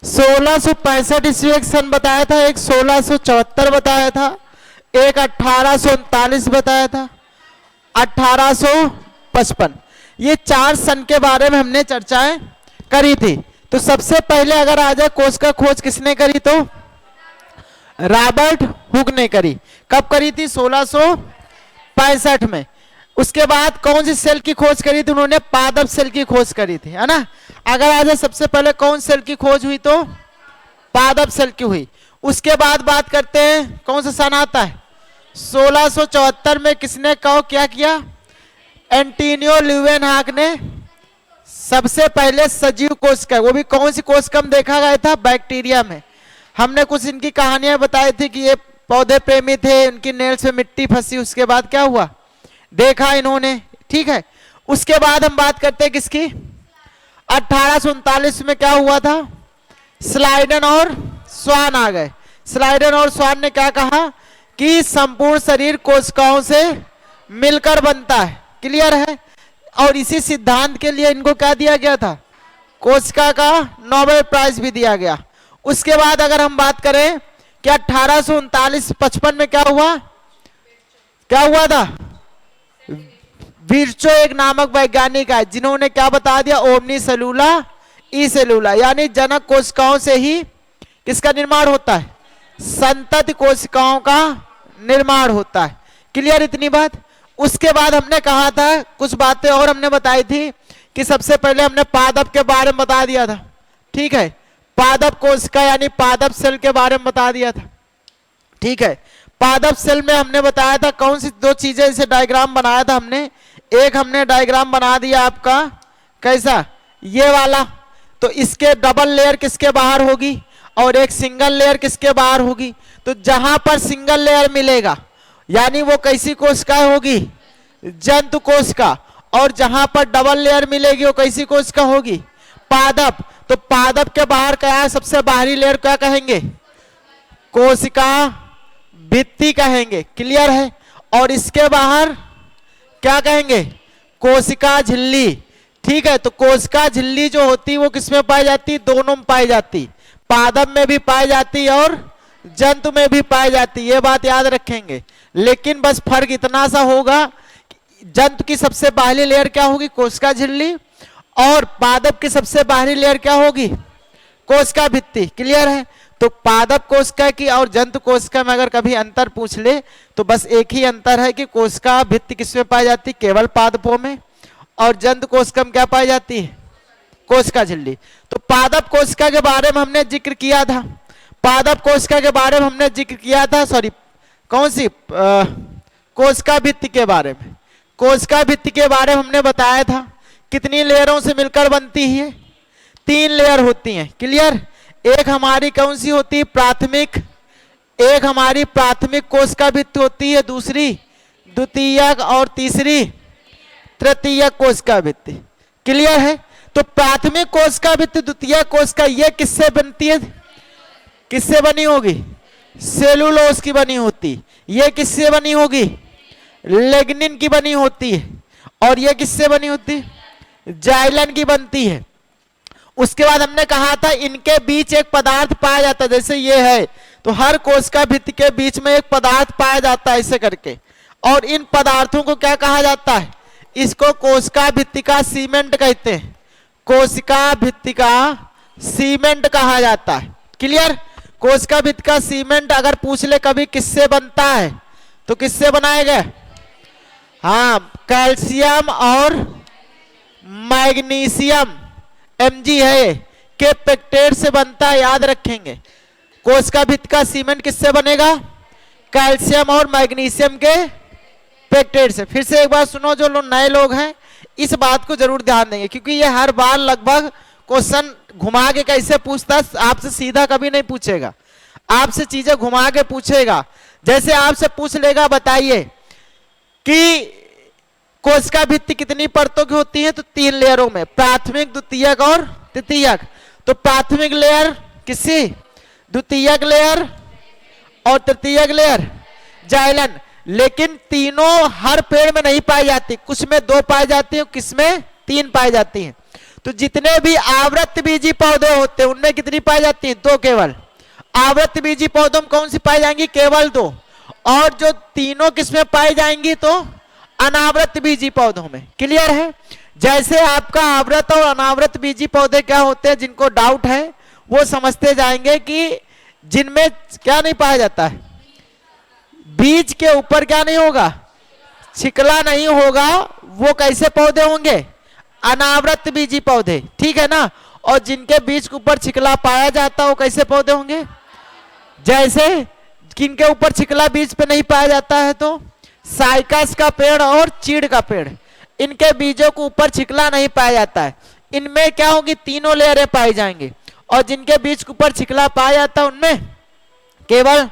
1665 ईस्वी एक सन बताया था, एक 1674 बताया था, एक 1839 बताया था, 1855। ये 4 सन के बारे में हमने चर्चाएं करी थी। तो सबसे पहले अगर आ जाए कोष का खोज किसने करी, तो रॉबर्ट हुक ने करी। कब करी थी? 1665 में। उसके बाद कौन सी सेल की खोज करी थी? उन्होंने पादप सेल की खोज करी थी, है ना। अगर आ जाए सबसे पहले कौन सेल की खोज हुई, तो पादप सेल की हुई। उसके बाद बात करते हैं कौन सा सन आता है? 1674 में किसने क्या किया? एंटोनियो ल्यूवेनहॉक ने सबसे पहले सजीव कोशिका, वो भी कौन सी कोशिका में देखा गया था? बैक्टीरिया में। हमने कुछ इनकी कहानियां बताई थी कि ये पौधे प्रेमी थे, उनकी नेल्स में मिट्टी फंसी, उसके बाद क्या हुआ देखा इन्होंने, ठीक है। उसके बाद हम बात करते हैं किसकी? 1839 में क्या हुआ था? स्लाइडन और स्वान आ गए। स्लाइडन और स्वान ने क्या कहा कि संपूर्ण शरीर कोशिकाओं से मिलकर बनता है। क्लियर है। और इसी सिद्धांत के लिए इनको क्या दिया गया था? कोशिका का नोबेल प्राइज भी दिया गया। उसके बाद अगर हम बात करें कि 1839-55 में क्या हुआ? क्या हुआ था? विर्चो एक नामक वैज्ञानिक है जिन्होंने क्या बता दिया? ओमनी सेलुला ई सेलुला, यानी जनक कोशिकाओं से ही किसका निर्माण होता है? संतति कोशिकाओं का निर्माण होता है। क्लियर इतनी बात। उसके बाद हमने कहा था कुछ बातें और हमने बताई थी कि सबसे पहले हमने पादप के बारे में बता दिया था, ठीक है। पादप कोशिका यानी पादप सेल के बारे में बता दिया था, ठीक है। पादप सेल में हमने बताया था कौन सी 2 चीजें, इसे डायग्राम बनाया था हमने। एक हमने डायग्राम बना दिया आपका कैसा? ये वाला। तो इसके डबल लेयर किसके बाहर होगी और एक सिंगल लेयर किसके बाहर होगी? तो जहां पर सिंगल लेयर मिलेगा यानी वो कैसी कोशिका होगी? जंतु कोशिका। और जहां पर डबल लेयर मिलेगी वो कैसी कोशिका होगी? पादप। तो पादप के बाहर क्या है? सबसे बाहरी लेयर क्या कहेंगे? कोशिका भित्ति कहेंगे। क्लियर है। और इसके बाहर क्या कहेंगे? कोशिका झिल्ली, ठीक है। तो कोशिका झिल्ली जो होती है वो किसमें पाई जाती? दोनों में पाई जाती, पादप में भी पाई जाती और जंतु में भी पाई जाती। ये बात याद रखेंगे। लेकिन बस फर्क इतना सा होगा, जंतु की सबसे बाहरी लेयर क्या होगी? कोशिका झिल्ली। और पादप की सबसे बाहरी लेयर क्या होगी? कोशिका भित्ति। क्लियर है। तो पादप कोशिका की और जंतु कोशिका में अगर कभी अंतर पूछ ले तो बस एक ही अंतर है कि कोशिका भित्ति किसमें पाई जाती? केवल पादपों में। और जंतु कोशिका में क्या पाई जाती है? कोशिका झिल्ली। तो पादप कोशिका के बारे में हमने जिक्र किया था, पादप कोशिका के बारे में हमने जिक्र किया था, सॉरी कौन सी? कोशिका भित्ति के बारे में। कोशिका भित्ति के बारे में हमने बताया था कितनी लेयरों से मिलकर बनती है? 3 लेयर होती हैं। क्लियर। एक हमारी कौन सी होती है? प्राथमिक। एक हमारी प्राथमिक कोशिका भित्ति होती है, दूसरी द्वितीयक और तीसरी तृतीयक कोशिका भित्ति। क्लियर है। तो प्राथमिक कोशिका भित्ति, द्वितीयक कोशिका, ये किससे बनती है? किससे बनी होगी? सेलुलोज की बनी होती। ये किससे बनी होगी? लिग्निन की बनी होती है। और ये किससे बनी होती? जाइलन की बनती है। उसके बाद हमने कहा था इनके बीच एक पदार्थ पाया जाता है, जैसे ये है तो हर कोशिका भित्ति के बीच में एक पदार्थ पाया जाता है ऐसे करके। और इन पदार्थों को क्या कहा जाता है? इसको कोशिका भित्ति का सीमेंट कहते हैं। कोशिका भित्ति का सीमेंट कहा जाता है। क्लियर। कोशिका भित्ति का सीमेंट अगर पूछ ले कभी किससे बनता है तो किससे बनाएगा? हाँ, कैल्शियम और मैग्नीशियम Mg है के पेक्टेट से बनता है। याद रखेंगे कोशिका भित्ति का सीमेंट किससे बनेगा? कैल्शियम और मैग्नीशियम के पेक्टेट से। फिर से एक बार सुनो, जो लोग नए लोग हैं इस बात को जरूर ध्यान देंगे क्योंकि ये हर बार लगभग क्वेश्चन घुमा के कैसे पूछता है, आपसे सीधा कभी नहीं पूछेगा, आपसे चीजें घुमा के पूछेगा। जैसे आपसे पूछ लेगा बताइए कि कोशिका भित्ति कितनी परतों की होती है? तो 3 लेयरों में, प्राथमिक, द्वितीयक और तृतीयक। तो प्राथमिक लेयर किससे? द्वितीयक लेयर और तृतीयक लेयर जाइलन। लेकिन तीनों हर पेड़ में नहीं पाई जाती, कुछ में 2 पाई जाती है, किस में 3 पाई जाती हैं। तो जितने भी आवृत्त बीजी पौधे होते हैं उनमें कितनी पाई जाती है? 2 केवल। आवृत्त बीजी पौधों में कौन सी पाई जाएंगी? केवल 2। और जो तीनों किसमें पाई जाएंगी? तो अनावृत बीजी पौधों में। क्लियर है? जैसे आपका आवृत और अनावृत बीजी पौधे क्या होते हैं, जिनको डाउट है वो समझते जाएंगे कि जिनमें क्या नहीं पाया जाता है, बीज के ऊपर क्या नहीं होगा? छिकला नहीं होगा, वो कैसे पौधे होंगे? अनावृत बीजी पौधे। ठीक है ना? और जिनके बीज के ऊपर छिकला पाया जाता है वो कैसे पौधे होंगे? जैसे किनके ऊपर छिकला बीज पे नहीं पाया जाता है? तो साइकस का पेड़ और चीड़ का पेड़, इनके बीजों के ऊपर छिकला नहीं पाया जाता है। इनमें क्या होगी? तीनों लेयरें पाई जाएंगी। और जिनके बीज के ऊपर छिकला पाया जाता है उनमें केवल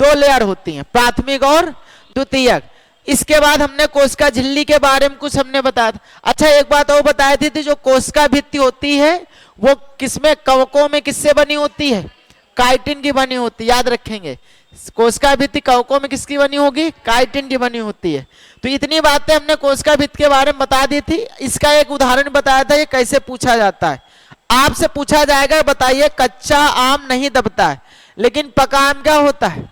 2 लेयर होती हैं, प्राथमिक और द्वितीयक। इसके बाद हमने कोशिका झिल्ली के बारे में कुछ हमने बताया था। अच्छा, एक बात और बताई थी, जो कोशिका भित्ति होती है वो किसमें? कवकों में किससे बनी होती है? काइटिन की बनी होती है। याद रखेंगे, कोशिका भित्ति कवकों में किसकी बनी होगी? काइटिन की बनी होती है। तो इतनी बातें हमने कोशिका भित्ति के बारे में बता दी थी। इसका एक उदाहरण बताया था, ये कैसे पूछा जाता है। आपसे पूछा जाएगा, बताइए कच्चा आम नहीं दबता है लेकिन पका आम क्या होता है?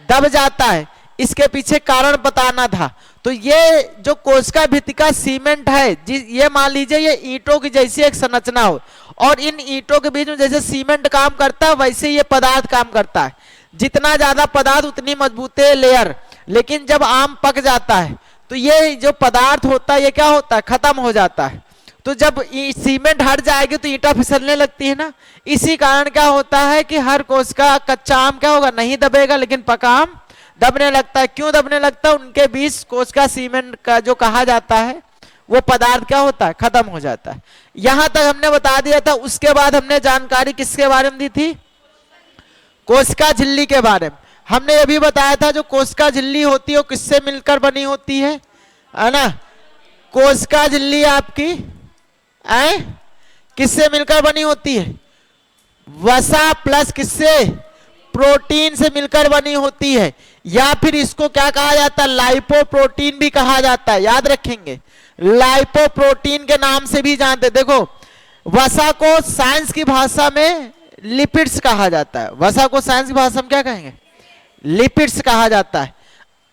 दब जाता है। इसके पीछे कारण बताना था। तो ये जो कोशिका भित्ति का सीमेंट है, ये मान लीजिए ये ईंटों की जैसी एक संरचना हो, और इन ईंटों के बीच में जैसे सीमेंट काम करता है वैसे ये पदार्थ काम करता है। जितना ज्यादा पदार्थ उतनी मजबूत है लेयर। लेकिन जब आम पक जाता है तो ये जो पदार्थ होता है ये क्या होता है? खत्म हो जाता है। तो जब सीमेंट हट जाएगी तो ईंटा फिसलने लगती है ना। इसी कारण क्या होता है कि हर कोशिका कच्चा आम क्या होगा? नहीं दबेगा, लेकिन पका आम दबने लगता है। क्यों दबने लगता है? उनके बीच कोशिका सीमेंट का जो कहा जाता है वो पदार्थ क्या होता है? खत्म हो जाता है। यहां तक हमने बता दिया था। उसके बाद हमने जानकारी किसके बारे में दी थी? कोशिका झिल्ली के बारे में। हमने ये भी बताया था जो कोशिका झिल्ली होती है वो किससे मिलकर बनी होती है ना? कोशिका झिल्ली आपकी किससे मिलकर बनी होती है? वसा प्लस किससे? प्रोटीन से मिलकर बनी होती है। या फिर इसको क्या कहा जाता है? लाइपोप्रोटीन भी कहा जाता है। याद रखेंगे, लाइपोप्रोटीन के नाम से भी जानते। देखो, वसा को साइंस की भाषा में लिपिड्स कहा जाता है। वसा को साइंस की भाषा में क्या कहेंगे? लिपिड्स कहा जाता है।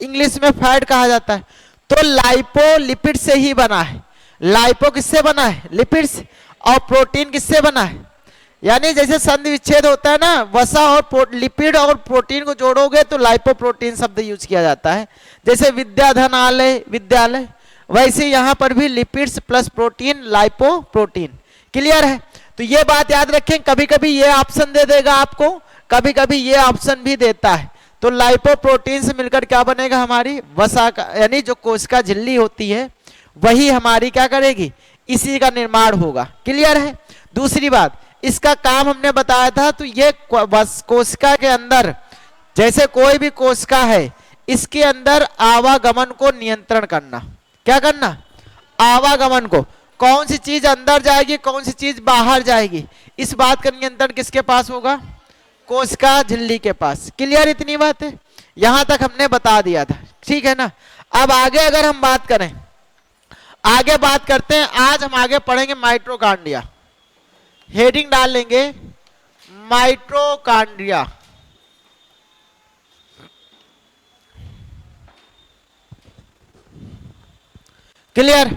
इंग्लिश में फैट कहा जाता है। तो लाइपो लिपिड से ही बना है। लाइपो किससे बना है? लिपिड्स। और प्रोटीन किससे बना है? यानी जैसे संधि विच्छेद होता है ना, वसा और लिपिड और प्रोटीन को जोड़ोगे तो लाइपोप्रोटीन शब्द यूज किया जाता है। जैसे विद्याधनालय विद्यालय, वैसे यहां पर भी lipids plus protein lipoprotein. Clear है? तो ये बात याद रखें। कभी कभी ये ऑप्शन दे देगा आपको, कभी कभी ये ऑप्शन भी देता है। तो लाइपोप्रोटीन से मिलकर क्या बनेगा? हमारी वसा का, यानी जो कोशिका झिल्ली होती है वही हमारी क्या करेगी? इसी का निर्माण होगा। क्लियर है? दूसरी बात, इसका काम हमने बताया था। तो ये कोशिका के अंदर, जैसे कोई भी कोशिका है, इसके अंदर आवागमन को नियंत्रण करना। क्या करना? आवागमन को। कौन सी चीज अंदर जाएगी, कौन सी चीज बाहर जाएगी, इस बात का नियंत्रण किसके पास होगा? कोशिका झिल्ली के पास। क्लियर? इतनी बात है, यहां तक हमने बता दिया था। ठीक है ना? अब आगे अगर हम बात करें, आगे बात करते हैं। आज हम आगे पढ़ेंगे माइटोकॉन्ड्रिया। हेडिंग डाल लेंगे माइटोकॉन्ड्रिया। क्लियर?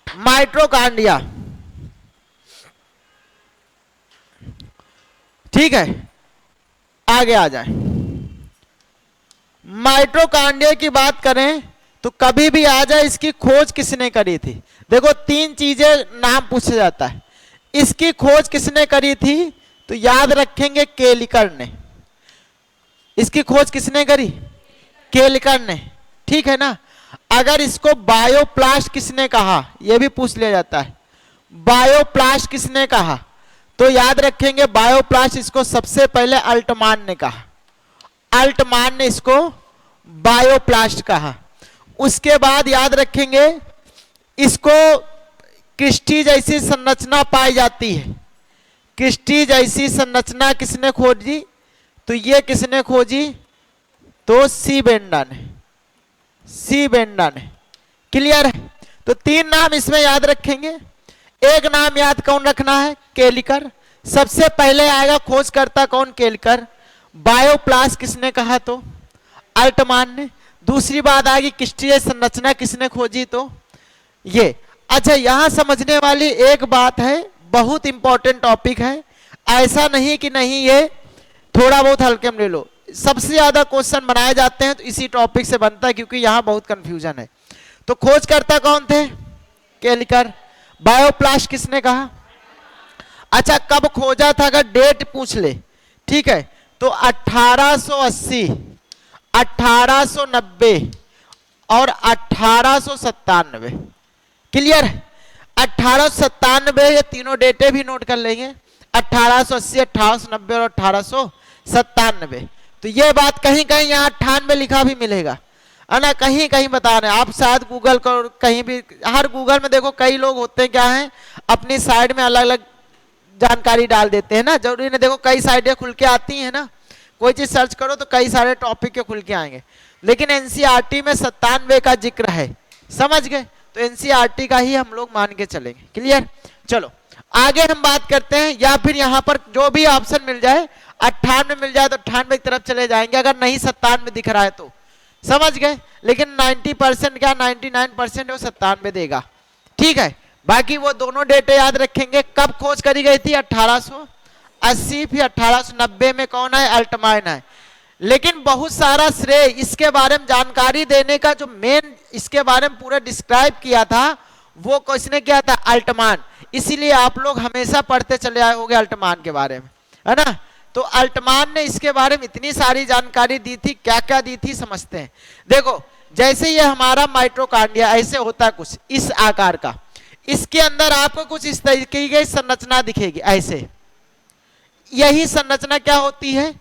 माइटोकॉन्ड्रिया। ठीक है, आगे आ जाए। माइटोकॉन्ड्रिया की बात करें तो कभी भी आ जाए, इसकी खोज किसने करी थी? देखो, 3 चीजें नाम पूछा जाता है। इसकी खोज किसने करी थी? तो याद रखेंगे केलिकर ने। इसकी खोज किसने करी? केलिकर ने। ठीक है ना? अगर इसको बायोप्लास्ट किसने कहा, यह भी पूछ लिया जाता है। बायोप्लास्ट किसने कहा? तो याद रखेंगे बायोप्लास्ट इसको सबसे पहले अल्टमान ने कहा। अल्टमान ने इसको बायोप्लास्ट कहा। उसके बाद याद रखेंगे इसको क्रिस्टी जैसी संरचना पाई जाती है। क्रिस्टी जैसी संरचना किसने खोजी? तो ये किसने खोजी? तो सी बेंडा ने। सी बेंडा ने। क्लियर है? तो 3 नाम इसमें याद रखेंगे। एक नाम याद कौन रखना है? केलिकर। सबसे पहले आएगा खोजकर्ता कौन? केलिकर। बायोप्लास्ट किसने कहा? तो अल्टमान ने। दूसरी बात आएगी क्रिस्टीय संरचना किसने खोजी? तो ये। अच्छा, यहां समझने वाली एक बात है, बहुत इंपॉर्टेंट टॉपिक है, ऐसा नहीं कि नहीं ये थोड़ा बहुत हल्के में ले लो। सबसे ज्यादा क्वेश्चन बनाए जाते हैं तो इसी टॉपिक से बनता है, क्योंकि यहां बहुत कंफ्यूजन है। तो खोजकर्ता कौन थे? केलिकर। बायोप्लास्ट किसने कहा? अच्छा, कब खोजा था? अगर डेट पूछ ले, ठीक है, तो 1880, 1890 और 1897। क्लियर है? 1897, ये तीनों डेटे भी नोट कर लेंगे, 1880, 1890 और 1897। तो ये बात कहीं कहीं यहाँ 98 लिखा भी मिलेगा, है ना, कहीं कहीं बता रहे हैं आप। शायद गूगल को कहीं भी, हर गूगल में देखो कई लोग होते हैं क्या हैं, अपनी साइड में अलग अलग जानकारी डाल देते हैं ना। जरूरी नहीं, देखो कई साइडें खुल के आती हैं ना, कोई चीज सर्च करो तो कई सारे टॉपिक के खुल के आएंगे, लेकिन एनसीईआरटी में 97 का जिक्र है, समझ गए? तो एनसीईआरटी का ही हम लोग मान के चलेंगे। क्लियर? चलो आगे हम बात करते हैं, या फिर यहाँ पर जो भी ऑप्शन मिल जाए, 98 मिल जाए तो 98 की तरफ चले जाएंगे, अगर नहीं 97 दिख रहा है तो, समझ गए? लेकिन 90% क्या 99% वो 97 देगा, ठीक है। बाकी वो दोनों डेटे याद रखेंगे। कब खोज करी गई थी? 1880, फिर 1890 में कौन है? अल्टमान है। लेकिन बहुत सारा श्रेय इसके बारे में जानकारी देने का, जो मेन इसके बारे में पूरा डिस्क्राइब किया था, वो किसने किया था? अल्टमान। इसीलिए आप लोग हमेशा पढ़ते चले आए होंगे अल्टमान के बारे में, है ना। तो अल्टमान ने इसके बारे में इतनी सारी जानकारी दी थी, क्या क्या दी थी समझते हैं। देखो, जैसे ये हमारा माइटोकॉन्ड्रिया ऐसे होता है कुछ इस आकार का, इसके अंदर आपको कुछ इस तरीके की संरचना दिखेगी ऐसे। यही संरचना क्या होती है?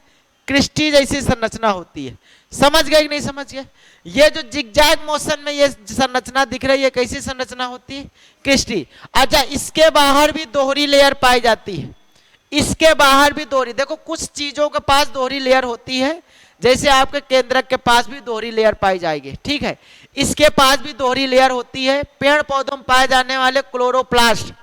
क्रिस्टी जैसी संरचना होती है। समझ गए कि नहीं समझ गए? ये जो जिगजैग मोशन में ये संरचना दिख रही है, कैसी संरचना होती है? क्रिस्टी। अच्छा, इसके बाहर भी दोहरी लेयर पाई जाती है, इसके बाहर भी दोहरी। देखो कुछ चीजों के पास दोहरी लेयर होती है, जैसे आपके केंद्रक के पास भी दोहरी लेयर पाई जाएगी, ठीक है। इसके पास भी दोहरी लेयर होती है। पेड़ पौधों में पाए जाने वाले क्लोरोप्लास्ट,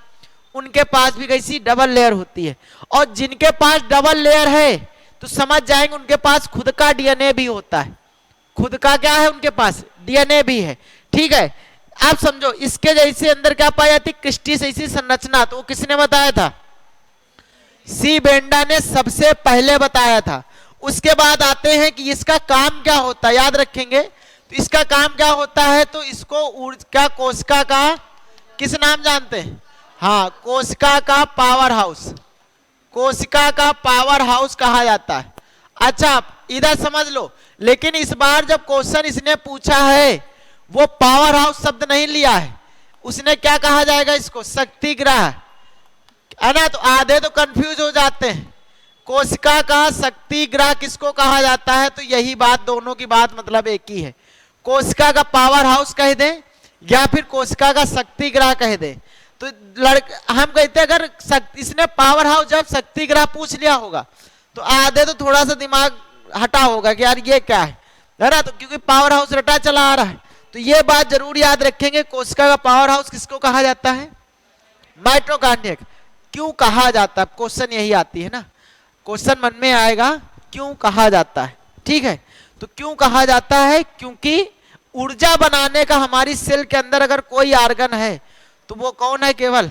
उनके पास भी कैसी डबल लेयर होती है। और जिनके पास डबल लेयर है तो समझ जाएंगे उनके पास खुद का डीएनए भी होता है। खुद का क्या है? उनके पास डीएनए भी है, ठीक है। आप समझो, इसके जैसे अंदर क्या पाई जाती? क्रिस्टी जैसी संरचना। तो वो किसने बताया था? सी बेंडा ने सबसे पहले बताया था। उसके बाद आते हैं कि इसका काम क्या होता है, याद रखेंगे। तो इसका काम क्या होता है? तो इसको क्या कोशिका का किस नाम जानते हैं? हाँ, कोशिका का पावर हाउस, कोशिका का पावर हाउस कहा जाता है। अच्छा, इधर समझ लो। लेकिन इस बार जब क्वेश्चन इसने पूछा है, वो पावर हाउस शब्द नहीं लिया है, उसने क्या कहा जाएगा इसको? शक्ति ग्रह, है ना। तो आधे तो कंफ्यूज हो जाते हैं, कोशिका का शक्ति ग्रह किसको कहा जाता है? तो यही बात, दोनों की बात मतलब एक ही है। कोशिका का पावर हाउस कह दें या फिर कोशिका का शक्ति ग्रह कह दें। तो हम कहते हैं, अगर इसने पावर हाउस जब शक्ति ग्रह पूछ लिया होगा तो आधे तो थोड़ा सा दिमाग हटा होगा कि यार ये क्या है ना। तो क्योंकि पावर हाउस रटा चला आ रहा है, तो ये बात जरूर याद रखेंगे। कोशिका का पावर हाउस किसको कहा जाता है? माइटोकॉन्ड्रिया। क्यों कहा जाता है? क्वेश्चन यही आती है ना, क्वेश्चन मन में आएगा क्यों कहा जाता है, ठीक है। तो क्यों कहा जाता है? क्योंकि ऊर्जा बनाने का हमारी सेल के अंदर अगर कोई आर्गन है तो वो कौन है? केवल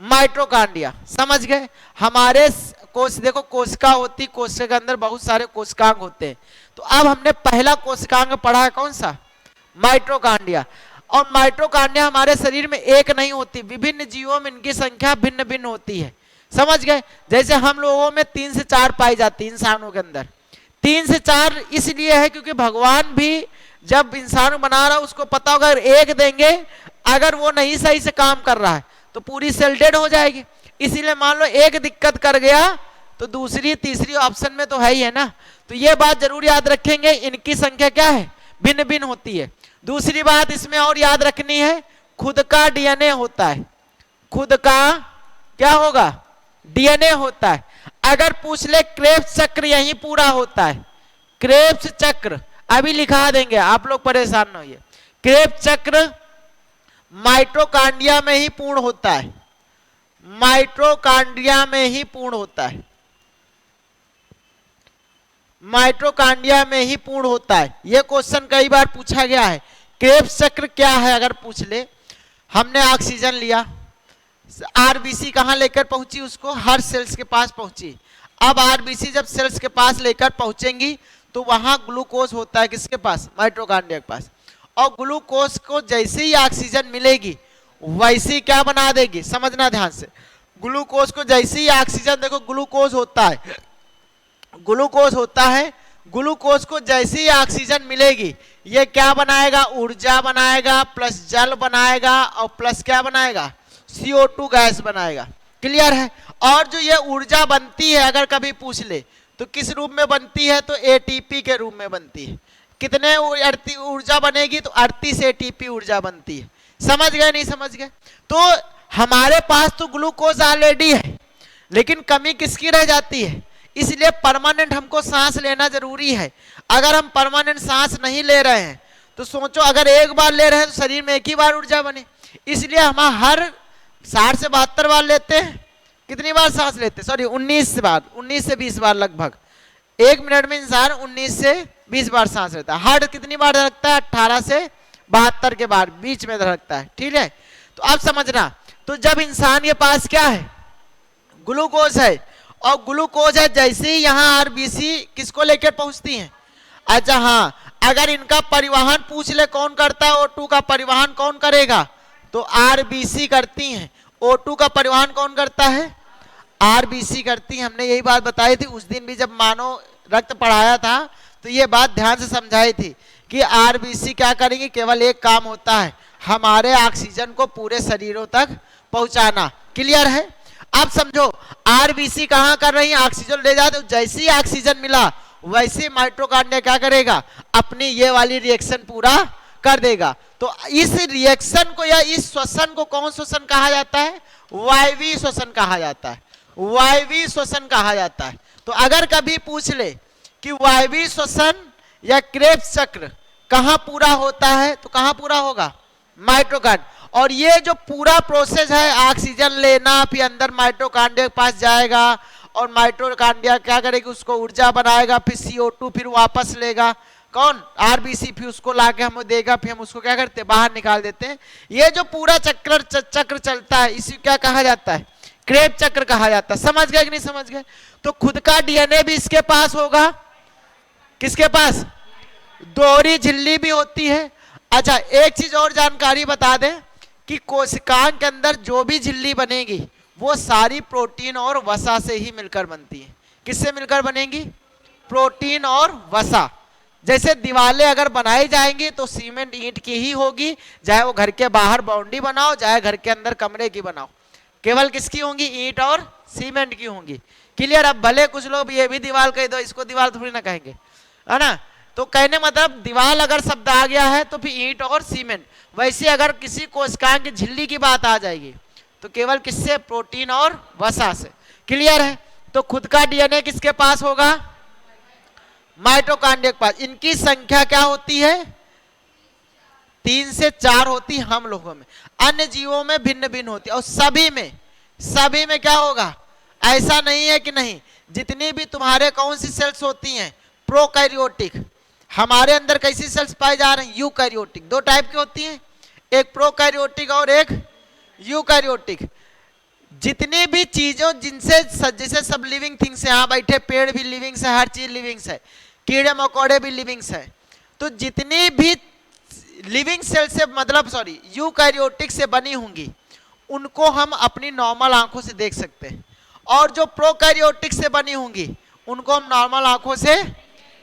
माइटोकॉन्ड्रिया। समझ गए? हमारे देखो कोशिका होती, कोशिका के अंदर बहुत सारे कोशिकांग होते हैं। तो अब हमने पहला कोशिकांग पढ़ा है कौन सा? माइटोकॉन्ड्रिया। और माइटोकॉन्ड्रिया हमारे शरीर में एक नहीं होती, विभिन्न जीवों में इनकी संख्या भिन्न भिन्न होती है। समझ गए? जैसे हम लोगों में 3 से 4 पाई जाती है, इंसानों के अंदर 3 से 4 इसलिए है क्योंकि भगवान भी जब इंसान बना रहा है उसको पता होगा अगर एक देंगे, अगर वो नहीं सही से काम कर रहा है तो पूरी सेल डेड हो जाएगी। इसीलिए मान लो एक दिक्कत कर गया तो दूसरी तीसरी ऑप्शन में तो है ही है ना। तो ये बात जरूर याद रखेंगे, इनकी संख्या क्या है? भिन्न भिन्न होती है। दूसरी बात इसमें और याद रखनी है, खुद का डीएनए होता है। खुद का क्या होगा? डीएनए होता है। अगर पूछ ले क्रेब्स चक्र यही पूरा होता है, क्रेब्स चक्र अभी लिखा देंगे, आप लोग परेशान न होइए। क्रेब्स चक्र माइटोकांड्रिया में ही पूर्ण होता है, माइटोकांड्रिया में ही पूर्ण होता है, माइटोकांड्रिया में ही पूर्ण होता है। यह क्वेश्चन कई बार पूछा गया है। क्रेब्स चक्र क्या है अगर पूछ ले, हमने ऑक्सीजन लिया, आरबीसी कहां लेकर पहुंची, उसको हर सेल्स के पास पहुंची। अब आरबीसी जब सेल्स के पास लेकर पहुंचेंगी तो वहां ग्लूकोज होता है किसके पास, माइटोकांड्रिया के पास। और ग्लूकोज को जैसे ही ऑक्सीजन मिलेगी वैसे ही क्या बना देगी, समझना ध्यान से। ग्लूकोज को जैसे ही ऑक्सीजन, देखो ग्लूकोज होता है, ग्लूकोज होता है, ग्लूकोज को जैसे ही ऑक्सीजन मिलेगी ये क्या बनाएगा, ऊर्जा बनाएगा, प्लस जल बनाएगा, और प्लस क्या बनाएगा, CO2 गैस बनाएगा। क्लियर है। और जो ये ऊर्जा बनती है अगर कभी पूछ ले तो किस रूप में बनती है, तो ATP के रूप में बनती है। कितने ऊर्जा बनेगी, तो 38 ATP ऊर्जा बनती है। समझ गए नहीं समझ गए। तो हमारे पास तो ग्लूकोज ऑलरेडी है, लेकिन कमी किसकी रह जाती है, इसलिए परमानेंट हमको सांस लेना जरूरी है। अगर हम परमानेंट सांस नहीं ले रहे हैं तो सोचो, अगर एक बार ले रहे हैं तो शरीर में एक ही बार ऊर्जा बने, इसलिए हम हर 60 से 72 बार लेते हैं। कितनी बार सांस लेते हैं, सॉरी 19 बार, 19 से 20 बार लगभग। एक मिनट में इंसान 19 से 20 बार सांस लेता है। हार्ट कितनी बार धड़कता है, 18 से 72 के बार बीच में धड़कता है। ठीक है, तो अब समझना, तो जब इंसान के पास क्या है, ग्लूकोज है, और ग्लूकोज है, जैसे ही यहाँ आरबीसी किसको लेकर पहुंचती है, अच्छा हाँ, अगर इनका परिवहन पूछ ले कौन करता है, O2 का परिवहन कौन करेगा, तो आरबीसी करती हैं। O2 का परिवहन कौन करता है, आरबीसी करती है। हमने यही बात बताई थी उस दिन भी जब मानव रक्त पढ़ाया था, तो ये बात ध्यान से समझाई थी कि आरबीसी क्या करेंगे, केवल एक काम होता है, हमारे ऑक्सीजन को पूरे शरीरों तक पहुंचाना। क्लियर है। अब समझो, आरबीसी कहां कर रही है, ऑक्सीजन ले जाते, जैसे ही ऑक्सीजन मिला वैसे माइटोकांड्रिया क्या करेगा, अपनी ये वाली रिएक्शन पूरा कर देगा। तो इस रिएक्शन को या इस श्वसन को कौन श्वसन कहा जाता है, वायवीय श्वसन कहा जाता है, वायवीय श्वसन कहा जाता है। तो अगर कभी पूछ ले कि वायवीय श्वसन या क्रेब्स चक्र कहां पूरा होता है, तो कहां पूरा होगा, माइटोकांड्रिया। और ये जो पूरा प्रोसेस है, ऑक्सीजन लेना, फिर अंदर माइटोकांड्रिया के पास जाएगा, और माइटोकांड्रिया क्या करेगी, उसको ऊर्जा बनाएगा, फिर CO2 फिर वापस लेगा कौन, आरबीसी, फिर उसको लाके हमें देगा, फिर हम उसको क्या करते हैं, बाहर निकाल देते हैं। ये जो पूरा चक्र चलता है, इसी क्या कहा जाता है, क्रेब चक्र कहा जाता है। समझ गए कि नहीं समझ गए। तो खुद का DNA भी इसके पास होगा, किसके पास, दोहरी झिल्ली भी होती है। अच्छा, एक चीज और जानकारी बता दें कि कोशिकाओं के अंदर जो भी झिल्ली बनेगी वो सारी प्रोटीन और वसा से ही मिलकर बनती है। किससे मिलकर बनेगी, प्रोटीन और वसा। जैसे दीवारें अगर बनाई जाएंगी तो सीमेंट ईंट की ही होगी, चाहे वो घर के बाहर बाउंड्री बनाओ, चाहे घर के अंदर कमरे की बनाओ, केवल किसकी होंगी, ईंट और सीमेंट की होंगी। क्लियर। अब भले कुछ लोग ये भी दीवार कह दो, इसको दीवार थोड़ी ना कहेंगे, है ना। तो कहने मतलब दीवार अगर शब्द आ गया है तो फिर ईंट और सीमेंट। वैसे अगर किसी कोशिका की झिल्ली की बात आ जाएगी तो केवल किससे, प्रोटीन और वसा से। क्लियर है। तो खुद का DNA किसके पास होगा, माइटोकांड्रिया के पास। इनकी संख्या क्या होती है, 3 से 4 होती है हम लोगों में, अन्य जीवों में भिन्न भिन्न होती है। और सभी में क्या होगा, ऐसा नहीं है कि नहीं, जितनी भी तुम्हारे कौन सी सेल्स होती हैं, प्रोकैरियोटिक, हमारे अंदर कैसी सेल्स पाए जा रहे हैं, यूकैरियोटिक। 2 टाइप की होती हैं, एक प्रोकैरियोटिक और एक यूकैरियोटिक। जितनी भी चीजों जिनसे जैसे सब लिविंग थिंग्स है, यहाँ बैठे पेड़ भी लिविंग्स है, हर चीज लिविंग्स है, कीड़े मकोड़े भी लिविंग्स है। तो जितनी भी लिविंग सेल से मतलब सॉरी यूकैरियोटिक से बनी होंगी उनको हम अपनी नॉर्मल आंखों से देख सकते हैं, और जो प्रोकैरियोटिक से बनी होंगी उनको हम नॉर्मल आंखों से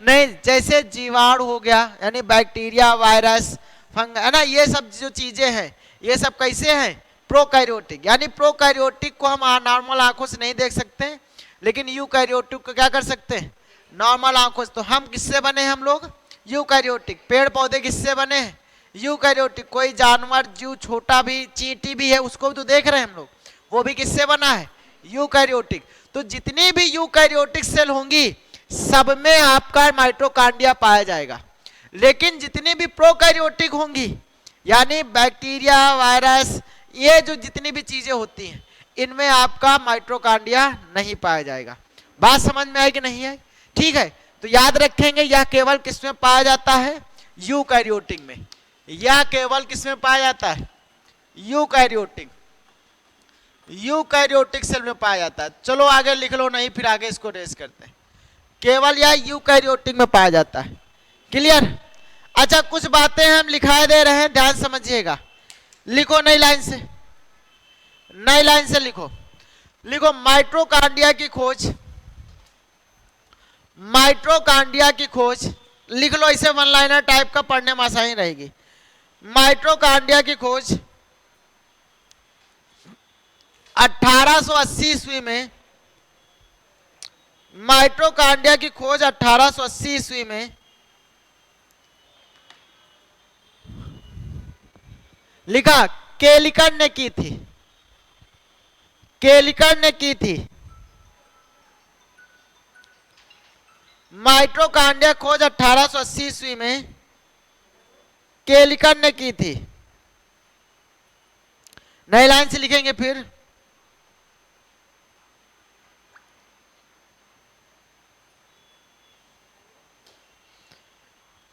नहीं। जैसे जीवाणु हो गया, यानी बैक्टीरिया, वायरस, फंगस, है ना, ये सब जो चीजें हैं ये सब कैसे हैं, प्रोकैरियोटिक। यानी प्रोकैरियोटिक को हम नॉर्मल आंखों से नहीं देख सकते, लेकिन यूकैरियोटिक को क्या कर सकते हैं, नॉर्मल आंखों से। तो हम किससे बने हैं, हम लोग यूकैरियोटिक। पेड़ पौधे किससे बने हैं, यूकैरियोटिक। कोई जानवर जीव छोटा भी, चींटी भी है, उसको भी तो देख रहे हैं हम लोग, वो भी किससे बना है, यूकैरियोटिक। तो जितनी भी यूकैरियोटिक सेल होंगी सब में आपका माइटोकांड्रिया पाया जाएगा, लेकिन जितनी भी प्रोकैरियोटिक होंगी यानी बैक्टीरिया, वायरस, ये जो जितनी भी चीजें होती हैं इनमें आपका माइटोकॉन्ड्रिया नहीं पाया जाएगा। बात समझ में आई कि नहीं आई? ठीक है, तो याद रखेंगे यह केवल किसमें पाया जाता है? यूकैरियोटिक में। यह केवल किसमें पाया जाता है? यूकैरियोटिक, यूकैरियोटिक सेल में पाया जाता है। चलो आगे लिख लो, नहीं फिर आगे इसको रेस करते हैं। केवल यह यूकैरियोटिक में पाया जाता है। क्लियर? अच्छा, कुछ बातें हम लिखाई दे रहे हैं, ध्यान समझिएगा। लिखो नई लाइन से, नई लाइन से लिखो। लिखो माइटोकॉन्ड्रिया की खोज, माइटोकॉन्ड्रिया की खोज लिख लो, इसे वन लाइनर टाइप का पढ़ने में आसानी रहेगी। माइटोकॉन्ड्रिया की खोज 1880 ईस्वी में, माइटोकॉन्ड्रिया की खोज 1880 ईस्वी में लिखा केलिकन ने की थी, केलिकन ने की थी। माइटोकॉन्ड्रिया खोज 1880 ईस्वी में केलिकन ने की थी। नई लाइन से लिखेंगे फिर।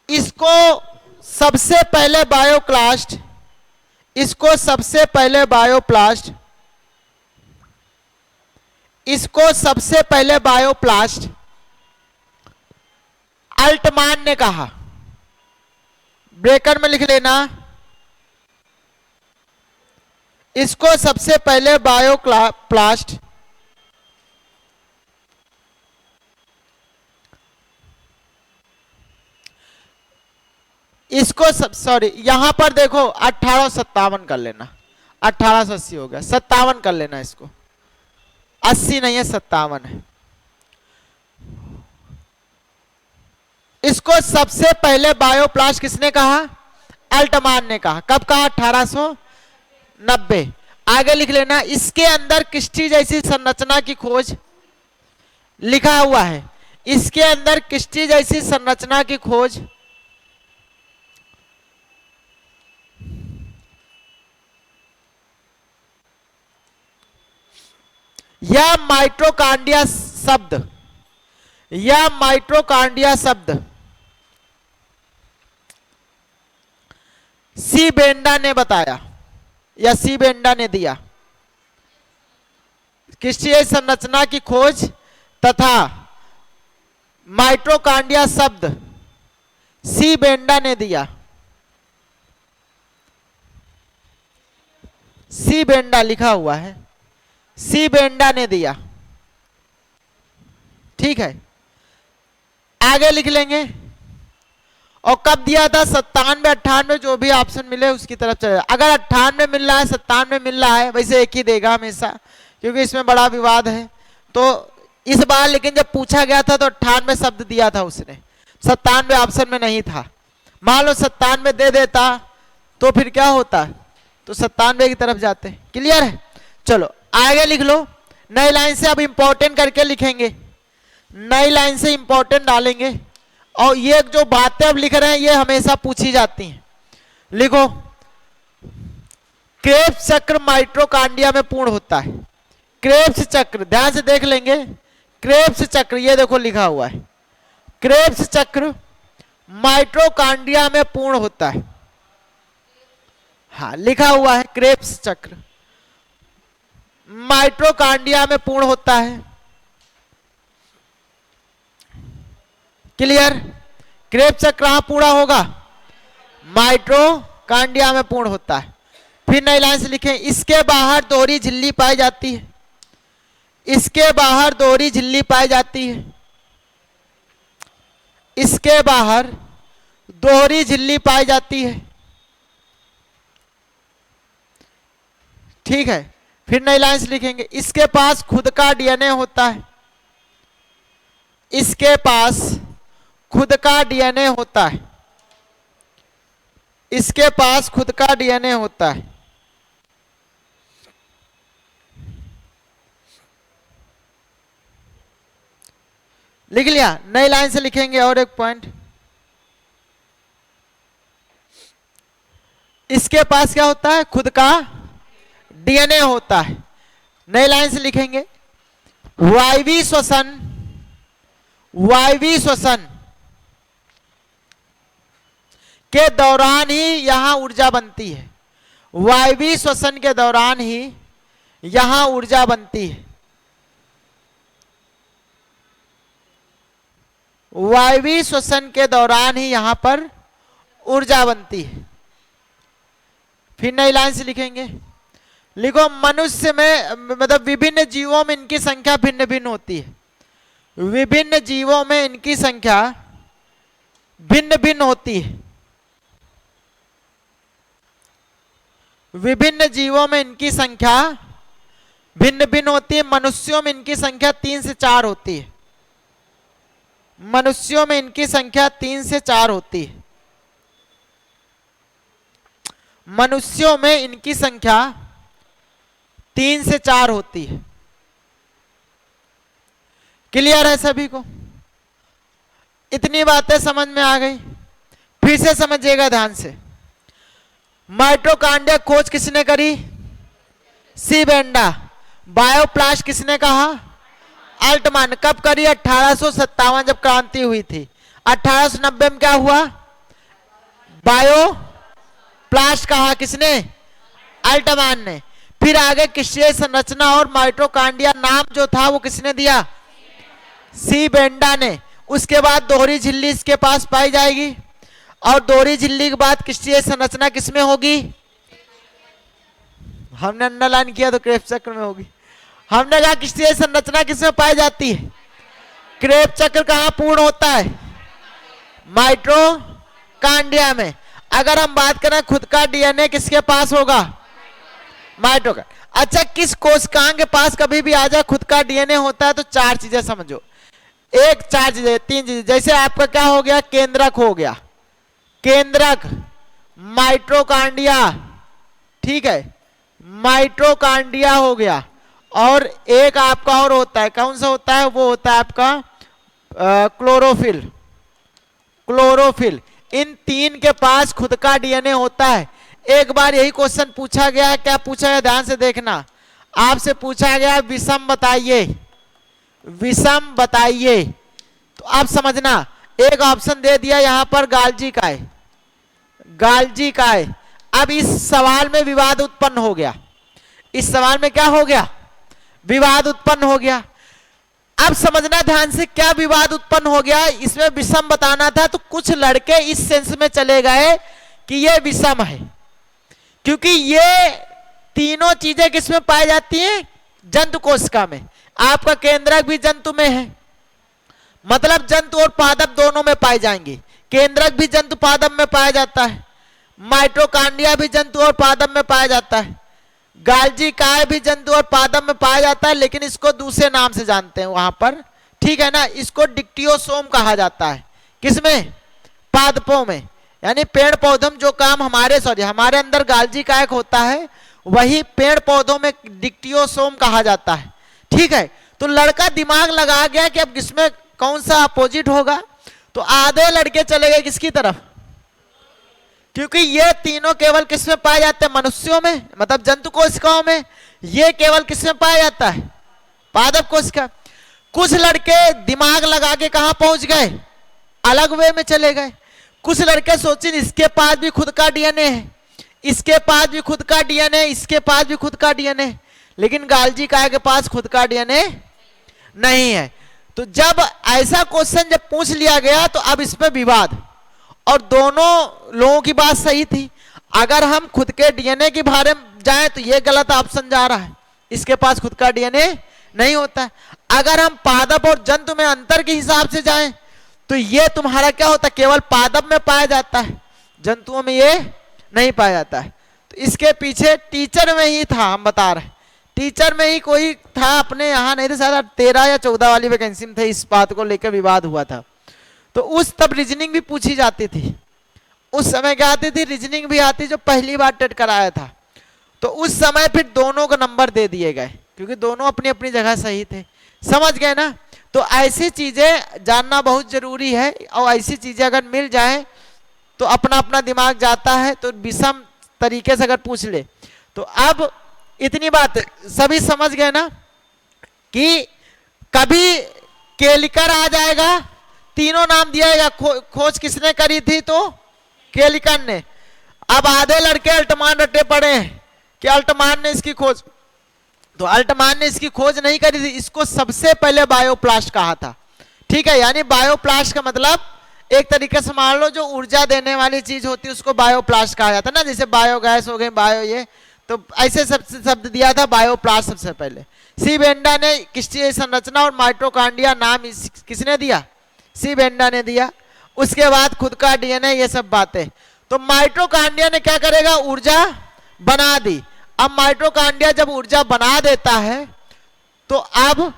इसको सबसे पहले बायोक्लास्ट, इसको सबसे पहले बायोप्लास्ट, इसको सबसे पहले बायोप्लास्ट अल्टमान ने कहा। ब्रेकर में लिख लेना, इसको सबसे पहले बायोप्लास्ट इसको सब, सॉरी यहां पर देखो 1857 कर लेना, 1880 हो गया, 57 कर लेना इसको, 80 नहीं है 57 है। इसको सबसे पहले बायोप्लास्ट किसने कहा? अल्टमान ने कहा। कब कहा? 1890। आगे लिख लेना, इसके अंदर किस्टी जैसी संरचना की खोज लिखा हुआ है, इसके अंदर किस्टी जैसी संरचना की खोज यह माइटोकॉन्ड्रिया शब्द, यह माइटोकॉन्ड्रिया शब्द सी बेंडा ने बताया या सी बेंडा ने दिया। किस्टीय संरचना की खोज तथा माइटोकॉन्ड्रिया शब्द सी बेंडा ने दिया। सी बेंडा लिखा हुआ है, सी बेंडा ने दिया। ठीक है, आगे लिख लेंगे। और कब दिया था? 97, 98, जो भी ऑप्शन मिले उसकी तरफ चले। अगर 98 मिल रहा है, 97 मिल रहा है, वैसे एक ही देगा हमेशा, क्योंकि इसमें बड़ा विवाद है। तो इस बार लेकिन जब पूछा गया था तो 98 शब्द दिया था उसने, 97 ऑप्शन में नहीं था। मान लो 97 दे देता तो फिर क्या होता? तो 97 की तरफ जाते। क्लियर है? चलो आगे लिख लो। नई लाइन से अब इंपॉर्टेंट करके लिखेंगे, नई लाइन से इंपॉर्टेंट डालेंगे। और ये जो बातें अब लिख रहे हैं ये हमेशा पूछी जाती हैं। लिखो, क्रेब्स चक्र माइटोकॉन्ड्रिया में पूर्ण होता है। क्रेब्स चक्र ध्यान से देख लेंगे, क्रेब्स चक्र ये देखो लिखा हुआ है, क्रेब्स चक्र माइटोकॉन्ड्रिया में पूर्ण होता है। हाँ लिखा हुआ है, क्रेब्स चक्र माइटोकॉन्ड्रिया में पूर्ण होता है। क्लियर? क्रेब्स चक्र कहां पूरा होगा? माइटोकॉन्ड्रिया में पूर्ण होता है। फिर नई लाइन से लिखें, इसके बाहर दोहरी झिल्ली पाई जाती है, इसके बाहर दोहरी झिल्ली पाई जाती है, इसके बाहर दोहरी झिल्ली पाई जाती है। ठीक है, फिर नई लाइन से लिखेंगे, इसके पास खुद का डीएनए होता है, इसके पास खुद का डीएनए होता है, इसके पास खुद का डीएनए होता है। लिख लिया? नई लाइन से लिखेंगे और एक पॉइंट, इसके पास क्या होता है? खुद का डीएनए होता है। नई लाइन से लिखेंगे, वायवीय श्वसन, वायवीय श्वसन के दौरान ही यहां ऊर्जा बनती है। वायवीय श्वसन के दौरान ही यहां ऊर्जा बनती है। वायवीय श्वसन के दौरान ही यहां पर ऊर्जा बनती है। फिर नई लाइन से लिखेंगे, लिखो मनुष्य में मतलब विभिन्न जीवों में इनकी संख्या भिन्न भिन्न होती है। विभिन्न जीवों में इनकी संख्या भिन्न भिन्न होती है। विभिन्न जीवों में इनकी संख्या भिन्न भिन्न होती है। मनुष्यों में इनकी संख्या 3 से 4 होती है। मनुष्यों में इनकी संख्या 3 से 4 होती है। मनुष्यों में इनकी संख्या 3 से 4 होती है। क्लियर है सभी को? इतनी बातें समझ में आ गई? फिर से समझिएगा ध्यान से। माइटोकांड्रिया खोज किसने करी? सी बेंडा। बायोप्लास्ट किसने कहा? अल्टमैन। कब करी? 1857 जब क्रांति हुई थी। 1890 में क्या हुआ? बायोप्लास्ट कहा किसने? अल्टमैन ने। फिर आगे क्रिस्टलीय संरचना और माइटोकांड्रिया नाम जो था वो किसने दिया? सी बेंडा ने। उसके बाद दोहरी झिल्ली इसके पास पाई जाएगी और दोहरी झिल्ली के बाद क्रिस्टलीय संरचना किसमें होगी? हमने अंडरलाइन किया तो क्रेब्स चक्र में होगी। हमने कहा क्रिस्टलीय संरचना किसमें पाई जाती है? क्रेब्स चक्र कहां पूर्ण होता है? माइटोकांड्रिया में। अगर हम बात करें खुद का डीएनए किसके पास होगा? माइटोकांड्रिया। अच्छा, किस कोशिकांग के पास कभी भी आ जाए खुद का डीएनए होता है तो 4 चीजें समझो। 4 चीजें, 3 चीजें। जैसे आपका क्या हो गया? केंद्रक हो गया। केंद्रक, माइटोकांड्रिया, ठीक है, माइटोकांड्रिया हो गया। और एक आपका और होता है, कौन सा होता है? वो होता है आपका क्लोरोफिल। क्लोरोफिल। इन 3 के पास खुद का डीएनए होता है। एक बार यही क्वेश्चन पूछा गया है। क्या पूछा गया? ध्यान से देखना। आपसे पूछा गया विषम बताइए, विषम बताइए। तो आप समझना, एक ऑप्शन दे दिया यहां पर गाल्जी काय, गाल्जी काय। अब इस सवाल में विवाद उत्पन्न हो गया। इस सवाल में क्या हो गया? विवाद उत्पन्न हो गया। अब समझना ध्यान से, क्या विवाद उत्पन्न हो गया? इसमें विषम बताना था तो कुछ लड़के इस सेंस में चले गए कि ये विषम है, क्योंकि ये तीनों चीजें किसमें पाई जाती हैं? जंतु कोशिका में। आपका केंद्रक भी जंतु में है, मतलब जंतु और पादप दोनों में पाए जाएंगे। केंद्रक भी जंतु पादप में पाया जाता है, माइटोकांड्रिया भी जंतु और पादप में पाया जाता है, गाल्जी काय भी जंतु और पादप में पाया जाता है, लेकिन इसको दूसरे नाम से जानते हैं वहां पर, ठीक है ना। इसको डिक्टियोसोम कहा जाता है। किसमें? पादपों में। यानी पेड़ पौधों में जो काम हमारे अंदर गाल्जी काय होता है, वही पेड़ पौधों में डिक्टियोसोम कहा जाता है, ठीक है। तो लड़का दिमाग लगा गया कि अब इसमें कौन सा अपोजिट होगा, तो आधे लड़के चले गए किसकी तरफ? क्योंकि ये तीनों केवल किसमें पाए जाते हैं? मनुष्यों में, मतलब जंतु कोशिकाओं में। ये केवल किसमें पाया जाता है? पादप कोशिका। कुछ लड़के दिमाग लगा के कहां पहुंच गए? अलग वे में चले गए। कुछ लड़के सोचे इसके पास भी खुद का डीएनए है, इसके पास भी खुद का डीएनए, इसके पास भी खुद का डीएनए, लेकिन गाल्जी काय के पास खुद का डीएनए नहीं है। तो जब ऐसा क्वेश्चन जब पूछ लिया गया तो अब इसमें विवाद, और दोनों लोगों की बात सही थी। अगर हम खुद के डीएनए के बारे में जाएं तो ये गलत ऑप्शन जा रहा है, इसके पास खुद का डीएनए नहीं होता है। अगर हम पादप और जंतु में अंतर के हिसाब से जाएं तो ये तुम्हारा क्या होता है? केवल पादप में पाया जाता है, जंतुओं में ये नहीं पाया जाता है। तो इसके पीछे टीचर में ही था, हम बता रहे हैं, टीचर में ही कोई था, अपने यहाँ नहीं थे, शायद 13 या 14 वाली वैकेंसी में थे, इस बात को लेकर विवाद हुआ था। तो उस तब रीजनिंग भी पूछी जाती थी, उस समय क्या आती थी? रीजनिंग भी आती, जो पहली बार टेट कराया था। तो उस समय फिर दोनों को नंबर दे दिए गए, क्योंकि दोनों अपनी अपनी जगह सही थे। समझ गए ना? तो ऐसी चीजें जानना बहुत जरूरी है, और ऐसी चीजें अगर मिल जाए तो अपना अपना दिमाग जाता है। तो विषम तरीके से अगर पूछ ले तो। अब इतनी बात सभी समझ गए ना कि कभी केलिकर आ जाएगा, तीनों नाम दिया जाएगा, खोज किसने करी थी तो केलिकर ने। अब आधे लड़के अल्टमान रटे पड़े हैं कि अल्टमान ने इसकी खोज, तो अल्टमान ने इसकी खोज नहीं करी थी, इसको सबसे पहले बायोप्लास्ट कहा था। ठीक है, यानी बायोप्लास्ट का मतलब एक तरीके से मान लो जो ऊर्जा देने वाली चीज होती है उसको बायोप्लास्ट कहा जाता है ना, जैसे बायोगैस हो गई, बायो ये, तो ऐसे शब्द दिया था बायोप्लास्ट सबसे पहले। सी बेंडा ने क्रिस्टलीय संरचना और माइटोकॉन्ड्रिया नाम किसने दिया? सी बेंडा ने दिया। उसके बाद खुद का डीएनए, ये सब बातें। तो माइटोकॉन्ड्रिया ने क्या करेगा? ऊर्जा बना दी। अब माइटोकॉन्ड्रिया जब ऊर्जा बना देता है तो अब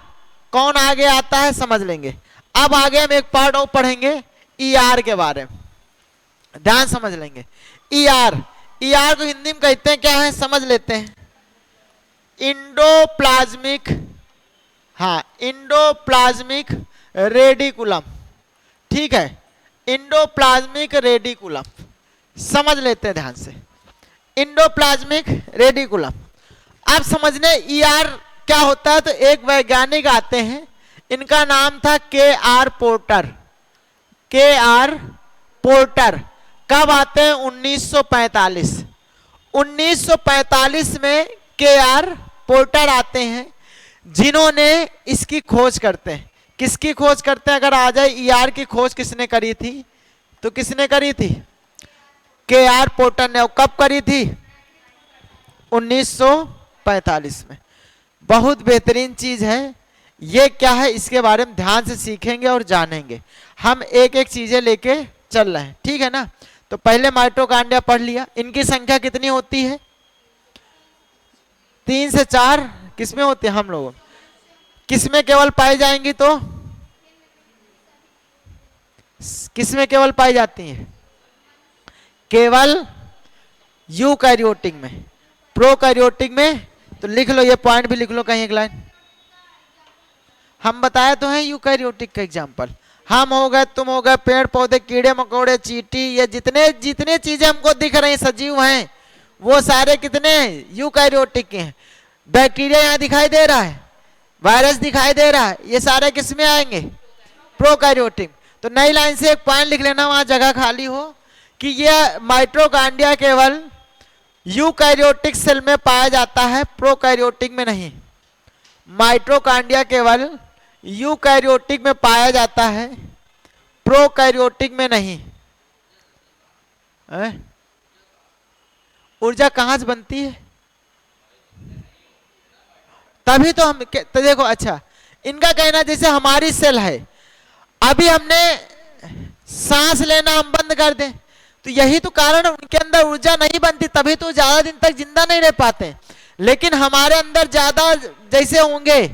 कौन आगे आता है समझ लेंगे। अब आगे हम एक पार्ट और पढ़ेंगे ईआर के बारे में, ध्यान समझ लेंगे। ईआर, ईआर को हिंदी में कहते हैं क्या है समझ लेते हैं। इंडोप्लाज्मिक, हाँ इंडोप्लाज्मिक रेडिकुलम। ठीक है, इंडोप्लाज्मिक रेडिकुलम समझ लेते हैं ध्यान से। इंडोप्लाज्मिक रेडिकुलम आप समझने ईआर क्या होता है। तो एक वैज्ञानिक आते हैं, इनका नाम था के.आर. पोर्टर। के.आर. पोर्टर कब आते हैं? 1945। 1945 में के.आर. पोर्टर आते हैं, जिन्होंने इसकी खोज करते हैं। किसकी खोज करते हैं? अगर आ जाए ईआर की खोज किसने करी थी तो किसने करी थी? के.आर. पोर्टर ने। कब करी थी? 1945 में। बहुत बेहतरीन चीज है ये। क्या है इसके बारे में ध्यान से सीखेंगे और जानेंगे। हम एक एक चीजें लेके चल रहे हैं, ठीक है ना। तो पहले माइटोकॉन्ड्रिया पढ़ लिया। इनकी संख्या कितनी होती है? 3 से 4 किसमें होती है? हम लोगों किसमें केवल पाई जाएंगी तो किसमें केवल पाई जाती हैं? केवल यूकैरियोटिक में। प्रोकैरियोटिक में तो लिख लो, ये पॉइंट भी लिख लो कहीं एक लाइन। हम बताए तो हैं यूकैरियोटिक का एग्जांपल। हम हो गए, तुम हो गए, पेड़ पौधे, कीड़े मकोड़े, चींटी, ये जितने जितने चीजें हमको दिख रही हैं सजीव हैं वो सारे कितने हैं? यूकैरियोटिक के हैं। बैक्टीरिया यहाँ दिखाई दे रहा है, वायरस दिखाई दे रहा है, ये सारे किस में आएंगे? प्रोकैरियोटिक। तो नई लाइन से एक पॉइंट लिख लेना वहां जगह खाली हो कि यह माइटोकॉन्ड्रिया केवल यूकैरियोटिक सेल में पाया जाता है, प्रोकैरियोटिक में नहीं। माइटोकॉन्ड्रिया केवल यूकैरियोटिक में पाया जाता है, प्रोकैरियोटिक में नहीं। ऊर्जा कहां से बनती है? तभी तो हम तो देखो, अच्छा इनका कहना जैसे हमारी सेल है, अभी हमने सांस लेना हम बंद कर दें तो यही तो कारण उनके अंदर ऊर्जा नहीं बनती, तभी तो ज्यादा दिन तक जिंदा नहीं रह पाते। लेकिन हमारे अंदर ज्यादा जैसे होंगे,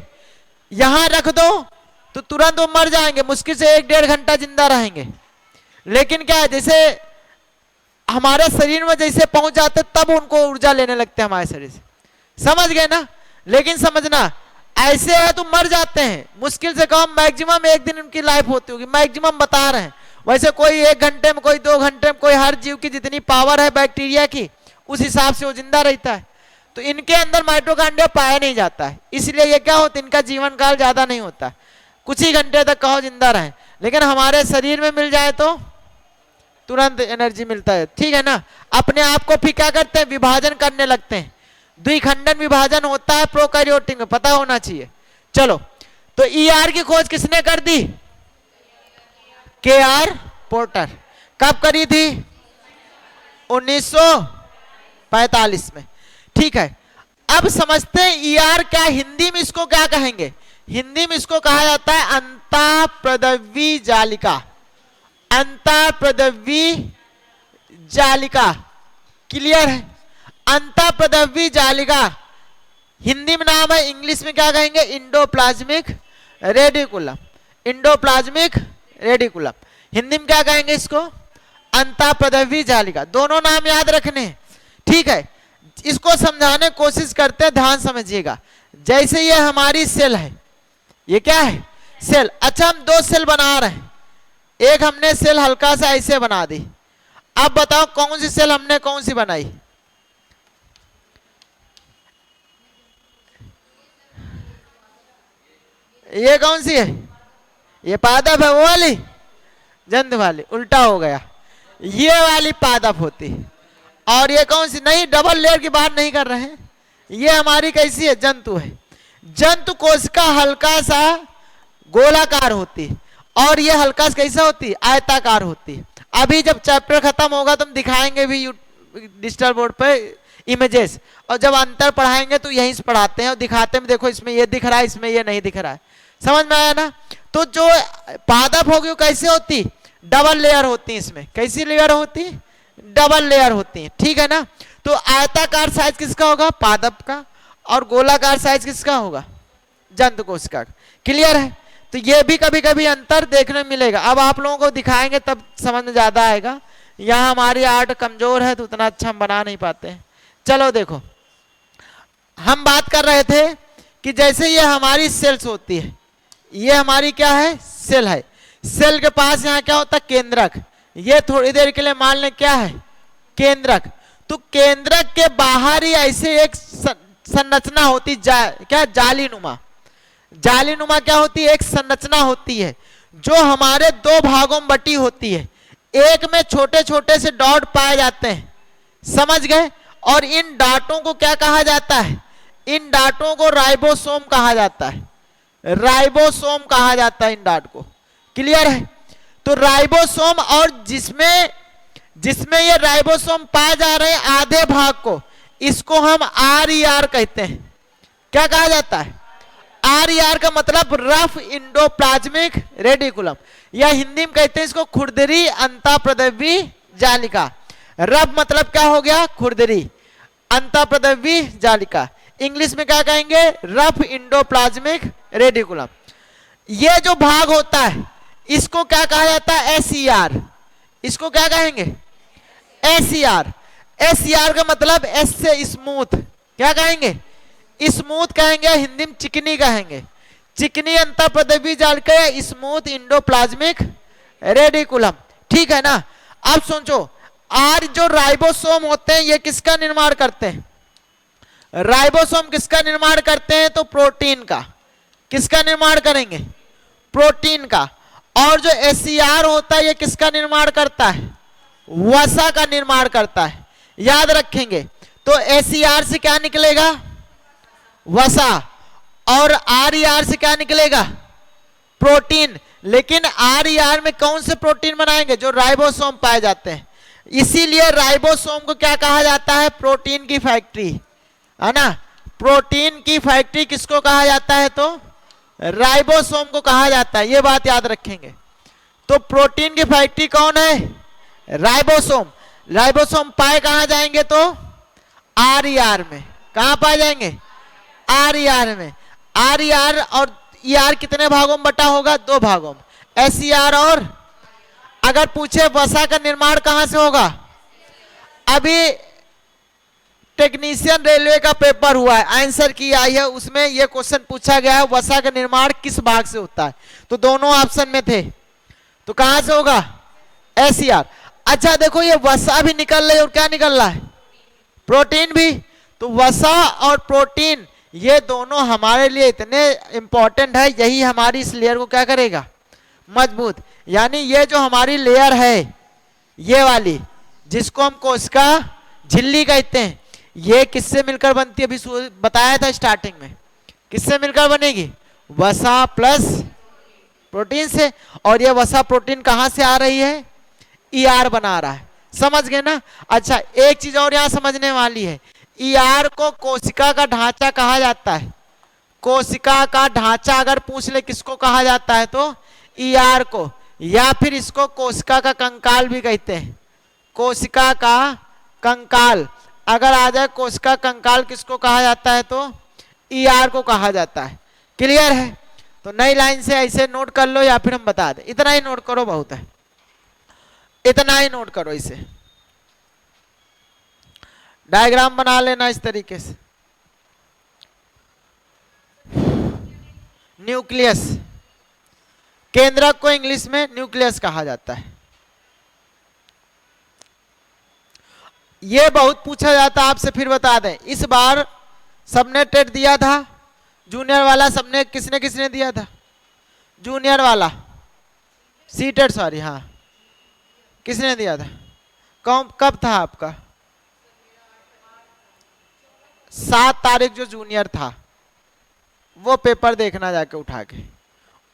यहां रख दो तो तुरंत वो मर जाएंगे, मुश्किल से 1-1.5 घंटा जिंदा रहेंगे। लेकिन क्या है, जैसे हमारे शरीर में जैसे पहुंच जाते तब उनको ऊर्जा लेने लगते हैं हमारे शरीर से, समझ गए ना। लेकिन समझना ऐसे है तो मर जाते हैं, मुश्किल से कम मैक्सिमम 1 दिन उनकी लाइफ होती होगी, मैक्सिमम बता रहे हैं। वैसे कोई 1 घंटे में, कोई 2 घंटे में, कोई हर जीव की जितनी पावर है बैक्टीरिया की उस हिसाब से वो जिंदा रहता है। तो इनके अंदर माइटोकॉन्ड्रिया पाया नहीं जाता है, इसलिए ये क्या होता है, इनका जीवन काल ज्यादा नहीं होता, कुछ ही घंटे तक कहो जिंदा रहे। लेकिन हमारे शरीर में मिल जाए तो तुरंत एनर्जी मिलता है, ठीक है ना। अपने आप को फिर क्या करते हैं, विभाजन करने लगते हैं, द्विखंडन विभाजन होता है प्रोकैरियोटिक में, पता होना चाहिए। चलो, तो ईआर की खोज किसने कर दी? के.आर. पोर्टर। कब करी थी? 1945 में, ठीक है। अब समझते हैं ईआर क्या, हिंदी में इसको क्या कहेंगे? हिंदी में इसको कहा जाता है अंतःप्रदवी जालिका। अंतःप्रदवी जालिका, क्लियर है? अंतःप्रदवी जालिका हिंदी में नाम है, इंग्लिश में क्या कहेंगे? Endoplasmic reticulum. Endoplasmic reticulum Hindi में क्या कहेंगे इसको? अंतःप्रदवी जालिका। दोनों नाम याद रखने, ठीक है। इसको समझाने की कोशिश करते हैं, ध्यान समझिएगा। जैसे ये हमारी सेल है, ये क्या है? सेल। अच्छा, हम 2 सेल बना रहे हैं, एक हमने सेल हल्का सा ऐसे बना दी। अब बताओ कौन सी सेल हमने कौन सी बनाई? ये कौन सी है? ये पादप है, वो वाली जंतु वाली, उल्टा हो गया, ये वाली पादप होती है। और ये कौन सी? नहीं, डबल लेयर की बात नहीं कर रहे हैं, ये हमारी कैसी है? जंतु है। जंतु कोशिका हल्का सा गोलाकार होती है और ये हल्का सा कैसा होती है? आयताकार होती है। अभी जब चैप्टर खत्म होगा तो हम दिखाएंगे भी डिजिटल बोर्ड पे इमेजेस, और जब अंतर पढ़ाएंगे तो यहीं से पढ़ाते हैं और दिखाते हैं, देखो इसमें ये दिख रहा है, इसमें ये नहीं दिख रहा है। समझ में आया ना? तो जो पादप होगी वो कैसे होती? डबल लेयर होती है। इसमें कैसी लेयर होती? डबल लेयर होती है, ठीक है ना? तो आयताकार साइज किसका होगा? पादप का। और गोलाकार साइज किसका होगा? जंतु कोशिका का। क्लियर है? तो ये भी कभी कभी अंतर देखने मिलेगा। अब आप लोगों को दिखाएंगे तब समझ में ज्यादा आएगा। यहाँ हमारी आर्ट कमजोर है तो उतना अच्छा हम बना नहीं पाते हैं। चलो देखो, हम बात कर रहे थे कि जैसे ये हमारी सेल्स होती है, ये हमारी क्या है? सेल है। सेल के पास यहाँ क्या होता है? केंद्रक। ये थोड़ी देर के लिए मान लें क्या है? केंद्रक। तो केंद्रक के बाहर ही ऐसे एक संरचना होती, क्या? जालीनुमा। जालीनुमा क्या होती है? एक संरचना होती है जो हमारे दो भागों में बटी होती है। एक में छोटे छोटे से डॉट पाए जाते हैं, समझ गए? और इन डाटों को क्या कहा जाता है? इन डाटों को राइबोसोम कहा जाता है। राइबोसोम कहा जाता है इन डाट को। क्लियर है? तो राइबोसोम, और जिसमें ये राइबोसोम पाए जा रहे हैं आधे भाग को, इसको हम RER कहते हैं। क्या कहा जाता है? RER का मतलब रफ इंडोप्लाज्मिक रेडिकुलम, या हिंदी में कहते हैं इसको खुरदरी अंतःप्रदवी जालिका। रफ मतलब क्या हो गया? खुरदरी। अंतःप्रदवी जालिका इंग्लिश में क्या कहेंगे? Rough endoplasmic reticulum. ये जो भाग होता है इसको क्या कहा जाता है? SER। इसको क्या कहेंगे? SER। SER का मतलब S से स्मूथ, क्या कहेंगे? स्मूथ कहेंगे, हिंदी में चिकनी कहेंगे। चिकनी अंतःप्रदवी जालिका या स्मूथ इंडोप्लाज्मिक रेडिकुलम, ठीक है ना? अब सोचो, आज जो राइबोसोम होते हैं ये किसका निर्माण करते हैं? राइबोसोम किसका निर्माण करते हैं? तो प्रोटीन का। किसका निर्माण करेंगे? प्रोटीन का। और जो SER होता है ये किसका निर्माण करता है? वसा का निर्माण करता है। याद रखेंगे। तो SER से क्या निकलेगा? वसा। और RER से क्या निकलेगा? प्रोटीन। लेकिन RER में कौन से प्रोटीन बनाएंगे? जो राइबोसोम पाए जाते हैं। इसीलिए राइबोसोम को क्या कहा जाता है? प्रोटीन की फैक्ट्री, है ना? प्रोटीन की फैक्ट्री किसको कहा जाता है? तो राइबोसोम को कहा जाता है। ये बात याद रखेंगे। तो प्रोटीन की फैक्ट्री कौन है? राइबोसोम। राइबोसोम पाए कहां जाएंगे? तो RER में। कहां पाए जाएंगे? RER में। RER और ER कितने भागों में बटा होगा? दो भागों में, SER और। अगर पूछे वसा का निर्माण कहां से होगा? अभी टेक्नीशियन रेलवे का पेपर हुआ है, आंसर की आई है, उसमें यह क्वेश्चन पूछा गया है वसा का निर्माण किस भाग से होता है? तो दोनों ऑप्शन में थे, तो कहां से होगा? SER। अच्छा देखो, ये वसा भी निकल रही है और क्या निकल रहा है? प्रोटीन भी। तो वसा और प्रोटीन ये दोनों हमारे लिए इतने इंपॉर्टेंट है, यही हमारी इस लेयर को क्या करेगा? मजबूत। यानी ये जो हमारी लेयर है, ये वाली जिसको हम कोशिका झिल्ली कहते हैं, ये किससे मिलकर बनती है? अभी बताया था स्टार्टिंग में, किससे मिलकर बनेगी? वसा प्लस प्रोटीन से। और ये वसा प्रोटीन कहां से आ रही है? ER बना रहा है। समझ गए ना? अच्छा, एक चीज और यहां समझने वाली है। ER को कोशिका का ढांचा कहा जाता है। कोशिका का ढांचा अगर पूछ ले किसको कहा जाता है? तो ER को। या फिर इसको कोशिका का कंकाल भी कहते हैं। कोशिका का कंकाल अगर आ जाए, कोशिका कंकाल किसको कहा जाता है? तो ER को कहा जाता है। क्लियर है? तो नई लाइन से ऐसे नोट कर लो या फिर हम बता दें। इतना ही नोट करो, बहुत है, इतना ही नोट करो। इसे डायग्राम बना लेना इस तरीके से। न्यूक्लियस, केंद्रक को इंग्लिश में न्यूक्लियस कहा जाता है। ये बहुत पूछा जाता है आपसे, फिर बता दें। इस बार सबने टेट दिया था, जूनियर वाला सबने, किसने किसने दिया था? जूनियर वाला सीटेड, सॉरी, हाँ किसने दिया था? कब था आपका? 7 तारीख जो जूनियर था, वो पेपर देखना जाके उठा के,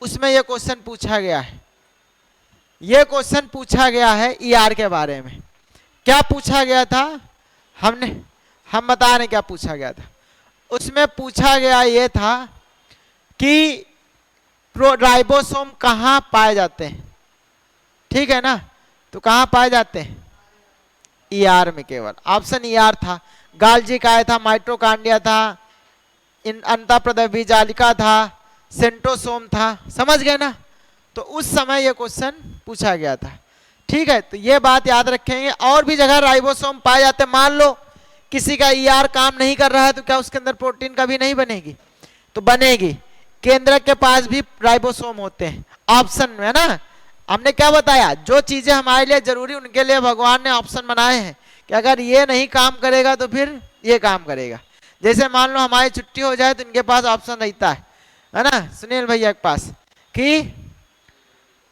उसमें ये क्वेश्चन पूछा गया है। ये क्वेश्चन पूछा गया है ईआर के बारे में। क्या पूछा गया था? हम बता रहे क्या पूछा गया था। उसमें पूछा गया ये था कि राइबोसोम कहाँ पाए जाते हैं, ठीक है ना? तो कहाँ पाए जाते हैं? ईआर में केवल। ऑप्शन ईआर था। गाल्जी काय था, माइटोकांड्रिया था, अंतःप्रदवी जालिका था, सेंट्रोसोम था। समझ गए ना? तो उस समय ये क्वेश्चन पूछा गया था, ठीक है? तो ये बात याद रखेंगे। और भी जगह राइबोसोम पाए जाते हैं। मान लो किसी का ईआर काम नहीं कर रहा है, तो क्या उसके अंदर प्रोटीन कभी नहीं बनेगी? तो बनेगी। केंद्रक के पास भी राइबोसोम होते हैं, ऑप्शन में ना। हमने क्या बताया? जो चीजें हमारे लिए जरूरी, उनके लिए भगवान ने ऑप्शन बनाए हैं कि अगर ये नहीं काम करेगा तो फिर ये काम करेगा। जैसे मान लो हमारी छुट्टी हो जाए तो इनके पास ऑप्शन रहता है ना, सुनील भैया के पास, कि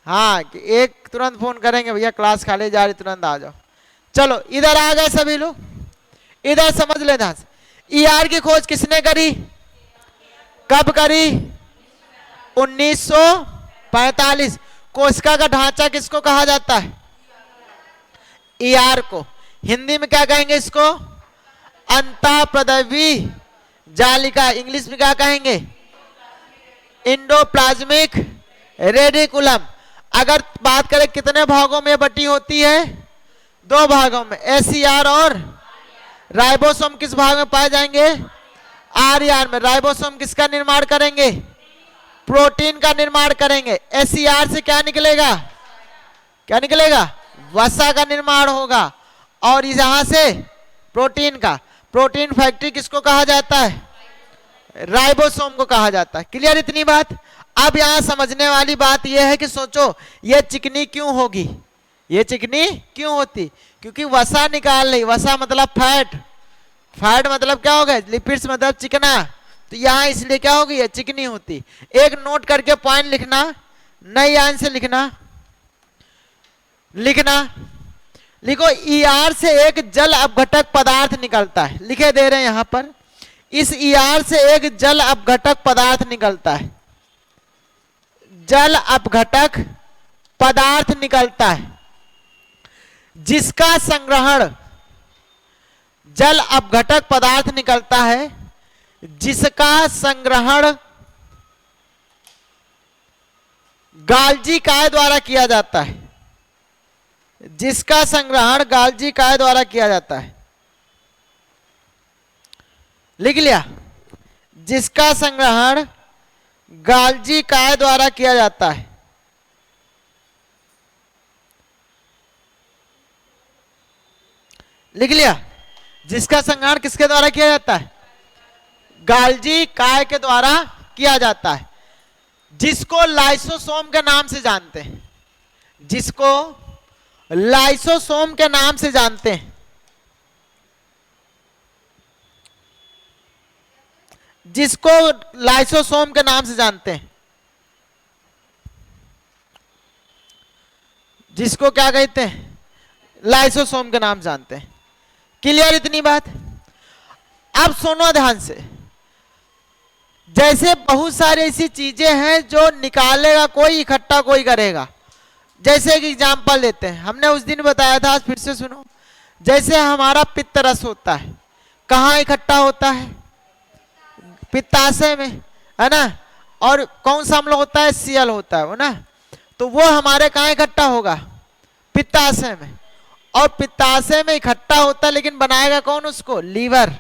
हाँ कि एक तुरंत फोन करेंगे, भैया क्लास खाली जा रही, तुरंत आ जाओ। चलो इधर आ गए सभी लोग, इधर समझ ले ध्यान से। ईआर की खोज किसने करी? कब करी? 1945। कोशिका का ढांचा किसको कहा जाता है? ईआर को। हिंदी में क्या कहेंगे इसको? अंतःप्रदवी जालिका। इंग्लिश में क्या कहेंगे? Endoplasmic reticulum. अगर बात करें कितने भागों में बटी होती है? 2 भागों में, एसईआर और राइबोसोम किस भाग में पाए जाएंगे? आरईआर में। राइबोसोम किसका निर्माण करेंगे? प्रोटीन का निर्माण करेंगे। एसईआर से क्या निकलेगा? क्या निकलेगा? वसा का निर्माण होगा। और यहां से प्रोटीन का। प्रोटीन फैक्ट्री किसको कहा जाता है? राइबोसोम को कहा जाता है। क्लियर इतनी बात? अब यहां समझने वाली बात यह है कि सोचो ये चिकनी क्यों होगी? ये चिकनी क्यों होती? क्योंकि वसा निकाल रही। वसा मतलब फैट, फैट मतलब क्या होगा? लिपिड्स मतलब चिकना। तो यहां इसलिए क्या होगी? ये चिकनी होती। एक नोट करके पॉइंट लिखना, नई लाइन से लिखना। लिखो ईआर से एक जल अपघटक पदार्थ निकलता है। लिखे दे रहे हैं यहां पर। इस ईआर से एक जल अपघटक पदार्थ निकलता है। जल अपघटक पदार्थ निकलता है जिसका संग्रहण, जल अपघटक पदार्थ निकलता है जिसका संग्रहण गाल्जी काय द्वारा किया जाता है। जिसका संग्रहण गाल्जी काय द्वारा किया जाता है। लिख लिया? जिसका संग्रहण गाल्जी काय द्वारा किया जाता है। लिख लिया? जिसका संग्रहण किसके द्वारा किया जाता है? गाल्जी काय के द्वारा किया जाता है। जिसको लाइसोसोम के नाम से जानते हैं। जिसको लाइसोसोम के नाम से जानते हैं। जिसको लाइसोसोम के नाम से जानते हैं। जिसको क्या कहते हैं? लाइसोसोम के नाम जानते हैं। क्लियर इतनी बात? अब सुनो ध्यान से। जैसे बहुत सारी ऐसी चीजें हैं जो निकालेगा कोई, इकट्ठा कोई करेगा। जैसे एक एग्जांपल लेते हैं, हमने उस दिन बताया था, आज फिर से सुनो। जैसे हमारा पित्त रस होता है, कहाँ इकट्ठा होता है? पित्ताशय में, है ना? और कौन सा अम्ल होता है? Cl होता है, वो ना। तो वो हमारे कहाँ इकट्ठा होगा? पित्ताशय में। और पित्ताशय में इकट्ठा होता है, लेकिन बनाएगा कौन उसको? लीवर।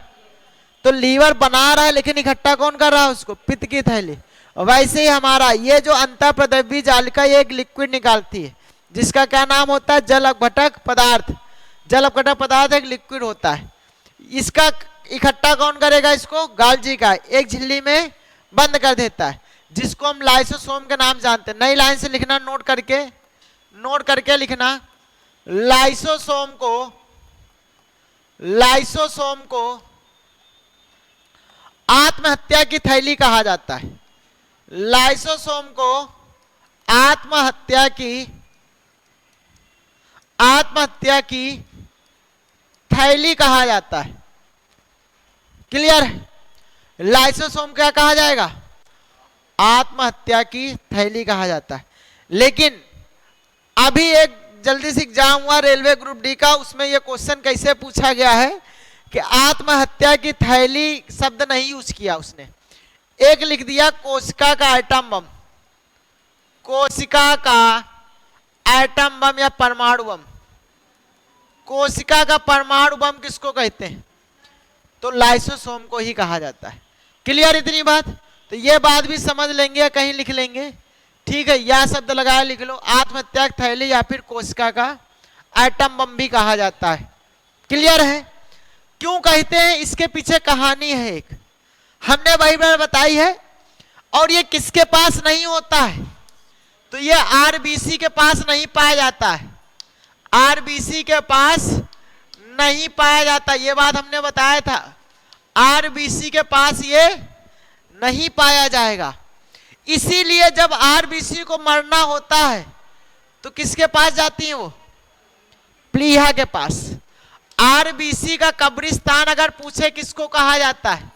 तो लीवर बना रहा है, लेकिन इकट्ठा कौन कर रहा है उसको? पित्त की थैली। वैसे ही हमारा ये जो अंतःप्रदवी जालिका, ये एक लिक्विड निकालती है जिसका क्या नाम होता है? जल अपघटक पदार्थ। जल अपघटक पदार्थ एक लिक्विड होता है। इसका इकट्ठा कौन करेगा? इसको गाल्जी का एक झिल्ली में बंद कर देता है, जिसको हम लाइसोसोम के नाम जानते हैं। नई लाइन से लिखना, नोट करके लिखना। लाइसोसोम को आत्महत्या की थैली कहा जाता है। लाइसोसोम को आत्महत्या की थैली कहा जाता है। क्लियर है? लाइसोसोम क्या कहा जाएगा? आत्महत्या की थैली कहा जाता है। लेकिन अभी एक जल्दी से एग्जाम हुआ रेलवे ग्रुप डी का, उसमें यह क्वेश्चन कैसे पूछा गया है कि आत्महत्या की थैली शब्द नहीं यूज किया उसने, एक लिख दिया कोशिका का एटम बम। कोशिका का एटम बम या परमाणु बम। कोशिका का परमाणु बम किसको कहते हैं? तो लाइसोसोम को ही कहा जाता है। क्लियर इतनी बात? तो ये बात भी समझ लेंगे या कहीं लिख लेंगे, ठीक है? या शब्द लगाया लिख लो, आत्महत्या की थैली या फिर कोशिका का एटम बम भी कहा जाता है। क्लियर है? क्यों कहते हैं? इसके पीछे कहानी है एक, हमने वही बार बताई है। और ये किसके पास नहीं होता है? तो ये आरबीसी के पास नहीं पाया जाता है। आरबीसी के पास नहीं पाया जाता, ये बात हमने बताया था। आरबीसी के पास ये नहीं पाया जाएगा। इसीलिए जब आरबीसी को मरना होता है तो किसके पास जाती है वो? प्लीहा के पास। आरबीसी का कब्रिस्तान अगर पूछे किसको कहा जाता है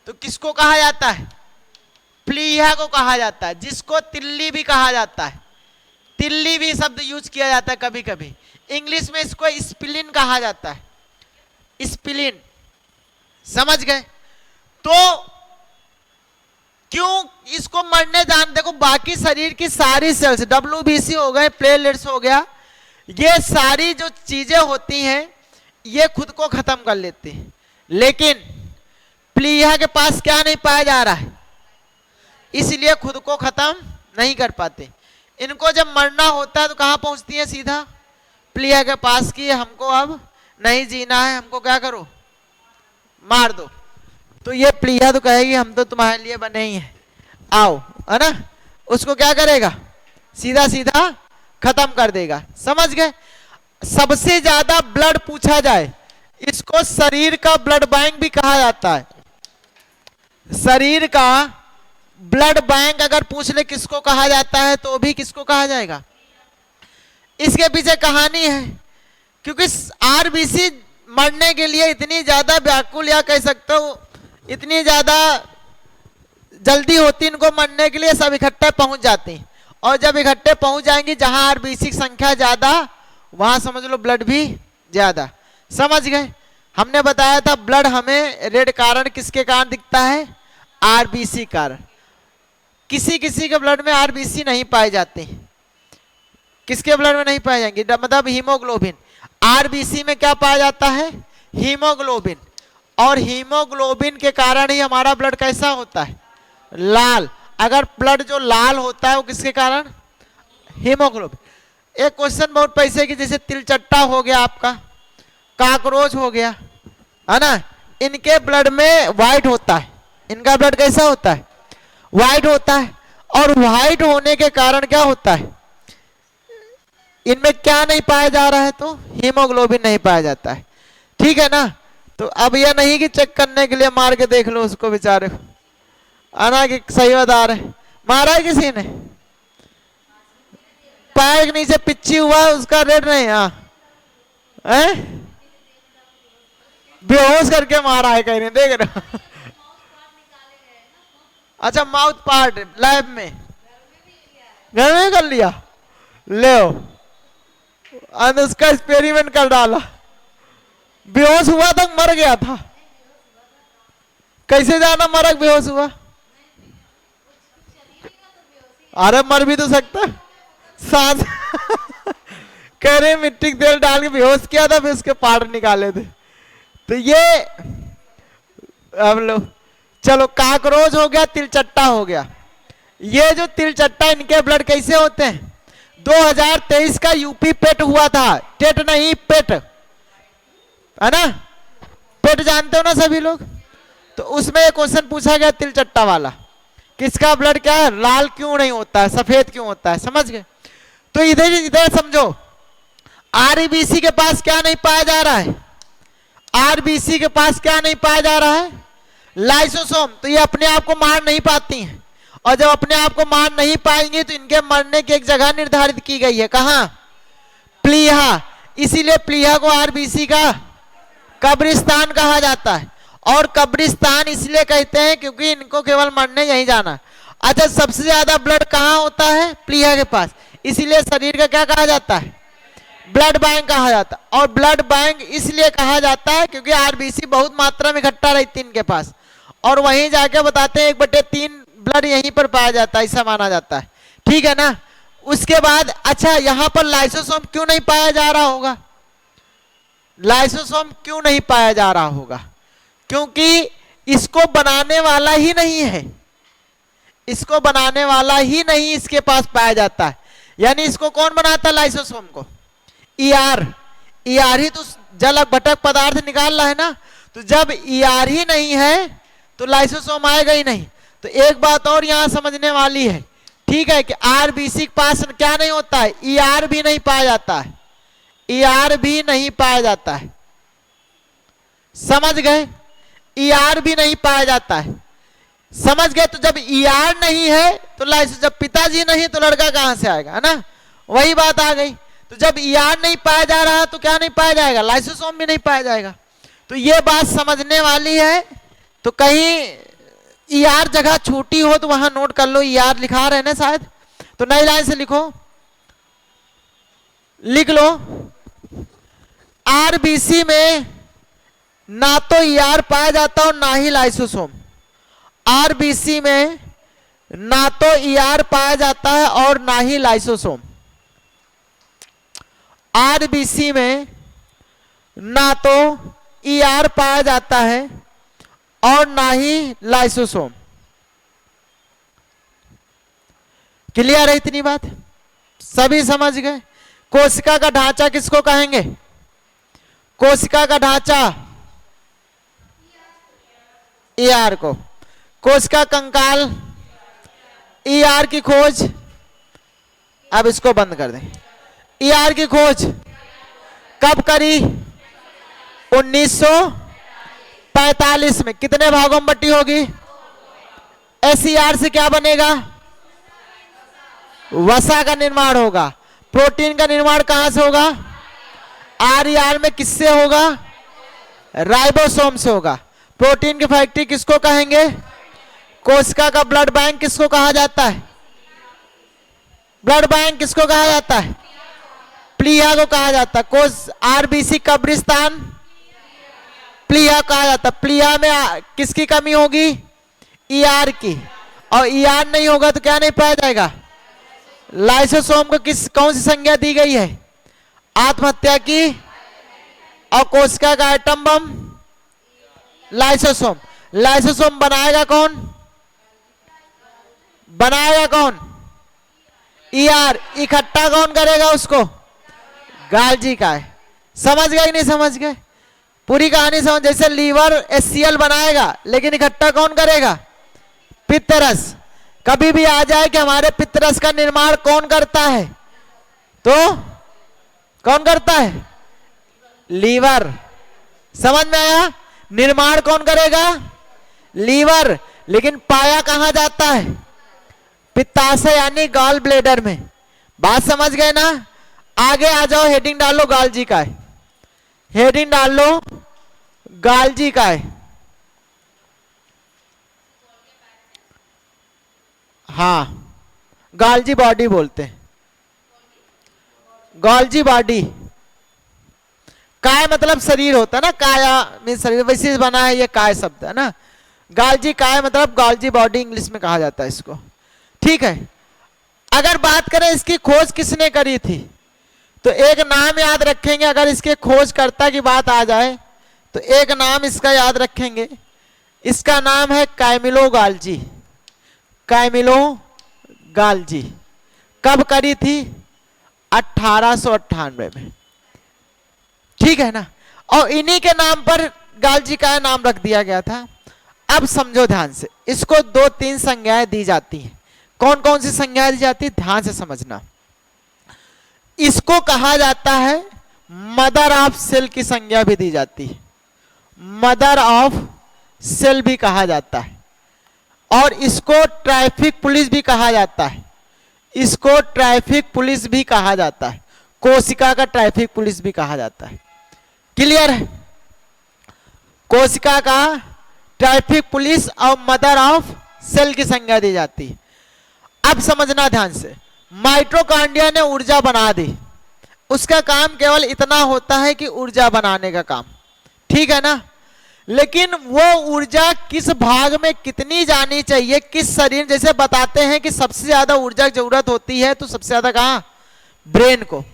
तो किसको कहा जाता है? प्लीहा को कहा जाता है, जिसको तिल्ली भी कहा जाता है। तिल्ली भी शब्द यूज किया जाता है कभी कभी। इंग्लिश में इसको स्प्लीन कहा जाता है, स्प्लीन। समझ गए? तो क्यों इसको मरने जान, देखो बाकी शरीर की सारी सेल्स, डब्ल्यूबीसी हो गए, प्लेटलेट्स हो गया, ये सारी जो चीजें होती हैं ये खुद को खत्म कर लेती हैं। लेकिन प्लीहा के पास क्या नहीं पाया जा रहा है, इसलिए खुद को खत्म नहीं कर पाते। इनको जब मरना होता है तो कहां पहुंचती है? सीधा प्लीहा के पास की हमको अब नहीं जीना है, हमको क्या करो? मार दो। तो ये प्लीहा तो कहेगी हम तो तुम्हारे लिए बने ही हैं, आओ, है ना? उसको क्या करेगा? सीधा सीधा खत्म कर देगा। समझ गए? सबसे ज्यादा ब्लड पूछा जाए, इसको शरीर का ब्लड बैंक भी कहा जाता है। शरीर का ब्लड बैंक अगर पूछ ले किसको कहा जाता है तो भी किसको कहा जाएगा? इसके पीछे कहानी है, क्योंकि आरबीसी मरने के लिए इतनी ज्यादा व्याकुल, या कह सकते हो इतनी ज्यादा जल्दी होती इनको मरने के लिए, सब इकट्ठे पहुंच जाते हैं। और जब इकट्ठे पहुंच जाएंगी जहां आरबीसी की संख्या ज्यादा, वहां समझ लो ब्लड भी ज्यादा। समझ गए? हमने बताया था ब्लड हमें रेड कारण किसके कारण दिखता है? आरबीसी कारण। किसी किसी के ब्लड में आरबीसी नहीं पाए जाते हैं। किसके ब्लड में नहीं पाए जाएंगे? मतलब हीमोग्लोबिन। आरबीसी में क्या पाया जाता है? हीमोग्लोबिन। और हीमोग्लोबिन के कारण ही हमारा ब्लड कैसा होता है? लाल। अगर ब्लड जो लाल होता है वो किसके कारण? हीमोग्लोबिन। एक क्वेश्चन बहुत पैसे की, जैसे तिलचट्टा हो गया आपका, काकरोच हो गया, है ना, इनके ब्लड में व्हाइट होता है। इनका ब्लड कैसा होता है? व्हाइट होता है। और व्हाइट होने के कारण क्या होता है? इनमें क्या नहीं पाया जा रहा है? तो हीमोग्लोबिन नहीं पाया जाता है। ठीक है ना? तो अब यह नहीं कि चेक करने के लिए मार के देख लो उसको बेचारे को, आना कि सही बता रहे। मारा है किसी ने? पैर के नीचे पिच्ची हुआ उसका रेड नहीं? हाँ, बेहोश करके मारा है कहीं नहीं, देख रहे हो? अच्छा, माउथ पार्ट लैब में, घर में कर लिया, ले उसका एक्सपेरिमेंट कर डाला। बेहोश हुआ था, मर गया था? कैसे जाना मरा बेहोश हुआ? अरे मर भी तो सकता, सांस कह रहे मिट्टी तेल डाल के बेहोश किया था, फिर उसके पार्ट निकाले थे। तो ये अब लो, चलो काकरोच हो गया, तिलचट्टा हो गया। ये जो तिलचट्टा, इनके ब्लड कैसे होते हैं? 2023 का यूपी पेट हुआ था, टेट नहीं पेट, है ना? पेट जानते हो ना सभी लोग? तो उसमें एक क्वेश्चन पूछा गया तिलचट्टा वाला, किसका ब्लड क्या है? लाल क्यों नहीं होता है, सफेद क्यों होता है? समझ गए? तो इधर इधर समझो, आरबीसी के पास क्या नहीं पाया जा रहा है? आरबीसी के पास क्या नहीं पाया जा रहा है? लाइसोसोम। तो ये अपने आप को मार नहीं पाती हैं, और जब अपने आप को मार नहीं पाएंगे तो इनके मरने की एक जगह निर्धारित की गई है, कहां? प्लीहा। इसीलिए प्लीहा को आरबीसी का कब्रिस्तान कहा जाता है। और कब्रिस्तान इसलिए कहते हैं क्योंकि इनको केवल मरने यहीं जाना। अच्छा, सबसे ज्यादा ब्लड कहां होता है? प्लीहा के पास। इसीलिए शरीर का क्या कहा जाता है? ब्लड बैंक कहा जाता है। और ब्लड बैंक इसलिए कहा जाता है क्योंकि आरबीसी बहुत मात्रा में इकट्ठा रहती है इनके पास, और वहीं जाके बताते हैं 1/3 ब्लड यहीं पर पाया जाता है, ऐसा माना जाता है। ठीक है ना। उसके बाद अच्छा, यहां पर लाइसोसोम क्यों नहीं पाया जा रहा होगा? लाइसोसोम क्यों नहीं पाया जा रहा होगा? क्योंकि इसको बनाने वाला ही नहीं है, इसको बनाने वाला ही नहीं इसके पास पाया जाता है। यानी इसको कौन बनाता है लाइसोसोम को? ईआर। ईआर ही तो जल घटक पदार्थ निकाल रहा है ना। तो जब ईआर ही नहीं है तो लाइसोसोम आएगा ही नहीं। तो एक बात और यहां समझने वाली है, ठीक है, कि आरबीसी के पास क्या नहीं होता है? ईआर भी नहीं पाया जाता है, ईआर भी नहीं पाया जाता है। समझ गए? ईआर भी नहीं पाया जाता है। समझ गए? तो जब ईआर नहीं है तो लाइसोसोम, जब पिताजी नहीं तो लड़का कहां से आएगा, है ना? वही बात आ गई। तो जब ईआर नहीं पाया जा रहा तो क्या नहीं पाया जाएगा? लाइसोसोम भी नहीं पाया जाएगा। तो ये बात समझने वाली है। तो कहीं ईआर जगह छोटी हो तो वहां नोट कर लो, ईआर लिखा रहे ना शायद, तो नई लाइन से लिखो, लिख लो। आरबीसी में ना तो ईआर पाया जाता और ना ही लाइसोसोम। आरबीसी में ना तो ईआर पाया जाता है और ना ही लाइसोसोम। आरबीसी में ना तो ईआर पाया जाता है और ना ही लाइसोसोम। क्लियर है इतनी बात? सभी समझ गए? कोशिका का ढांचा किसको कहेंगे? कोशिका का ढांचा ईआर को। कोशिका कंकाल ईआर की खोज, अब इसको बंद कर दें। ईआर की खोज कब करी? 1945 में। कितने भागों में बटी होगी? एसईआर से क्या बनेगा? वसा का निर्माण होगा। प्रोटीन का निर्माण कहां से होगा? आरईआर में किससे होगा? राइबोसोम से होगा। प्रोटीन की फैक्ट्री किसको कहेंगे? कोशिका का ब्लड बैंक किसको कहा जाता है? ब्लड बैंक किसको कहा जाता है? प्लीहा को कहा जाता है। कोश आरबीसी कब्रिस्तान प्लीहा कहा जाता है। प्लीहा में किसकी कमी होगी? ईआर की। और ईआर नहीं होगा तो क्या नहीं पाया जाएगा? लाइसोसोम को कौन सी संज्ञा दी गई है? आत्महत्या की। और कोशिका का एटम बम लाइसोसोम। लाइसोसोम बनाएगा कौन? बनाएगा कौन? ईआर। इकट्ठा कौन करेगा उसको? गाल्जी का है। समझ गए कि नहीं समझ गए? पूरी कहानी समझ। जैसे लीवर HCl बनाएगा लेकिन इकट्ठा कौन करेगा? पित्तरस। कभी भी आ जाए कि हमारे पित्तरस का निर्माण कौन करता है, तो कौन करता है? लीवर। समझ में आया? निर्माण कौन करेगा? लीवर। लेकिन पाया कहां जाता है? पित्ताशय यानी गॉल ब्लेडर में। बात समझ गए ना? आगे आ जाओ, हेडिंग डालो गाल्जी का है। हेडिंग डाल लो गाल्जी का है। हाँ, गाल्जी बॉडी बोलते हैं। गाल्जी बॉडी। काय मतलब शरीर होता है ना, काया मीन शरीर, वैसे बना है ये काय शब्द है ना। गाल्जी काय मतलब गाल्जी बॉडी इंग्लिश में कहा जाता है इसको। ठीक है। अगर बात करें इसकी खोज किसने करी थी, तो एक नाम याद रखेंगे। अगर इसके खोजकर्ता की बात आ जाए तो एक नाम इसका याद रखेंगे। इसका नाम है कैमिलो गाल्जी। कैमिलो गाल्जी। कब करी थी? 1898 में। ठीक है ना। और इन्हीं के नाम पर गाल्जी का नाम रख दिया गया था। अब समझो ध्यान से, इसको 2-3 संज्ञाएं दी जाती हैं। कौन कौन सी संज्ञाएं दी जाती है? ध्यान से समझना। इसको कहा जाता है मदर ऑफ सेल की संज्ञा भी दी जाती है। मदर ऑफ सेल भी कहा जाता है। और इसको ट्रैफिक पुलिस भी कहा जाता है, इसको ट्रैफिक पुलिस भी कहा जाता है, कोशिका का ट्रैफिक पुलिस भी कहा जाता है। क्लियर है? कोशिका का ट्रैफिक पुलिस और मदर ऑफ सेल की संज्ञा दी जाती है। अब समझना ध्यान से, माइटोकॉन्ड्रिया ने ऊर्जा बना दी, उसका काम केवल इतना होता है कि ऊर्जा बनाने का काम, ठीक है ना। लेकिन वो ऊर्जा किस भाग में कितनी जानी चाहिए, किस शरीर, जैसे बताते हैं कि सबसे ज्यादा ऊर्जा की जरूरत होती है तो सबसे ज्यादा कहां, ब्रेन को।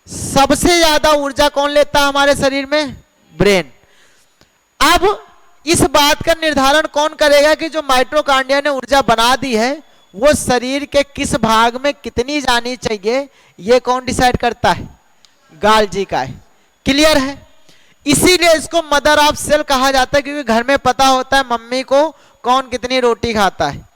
सबसे ज्यादा ऊर्जा कौन लेता है हमारे शरीर में, ब्रेन। अब इस बात का निर्धारण कौन करेगा कि जो माइटोकॉन्ड्रिया ने ऊर्जा बना दी है वो शरीर के किस भाग में कितनी जानी चाहिए, ये कौन डिसाइड करता है, गाल्जी का है। क्लियर है? इसीलिए इसको मदर ऑफ सेल कहा जाता है, क्योंकि घर में पता होता है मम्मी को कौन कितनी रोटी खाता है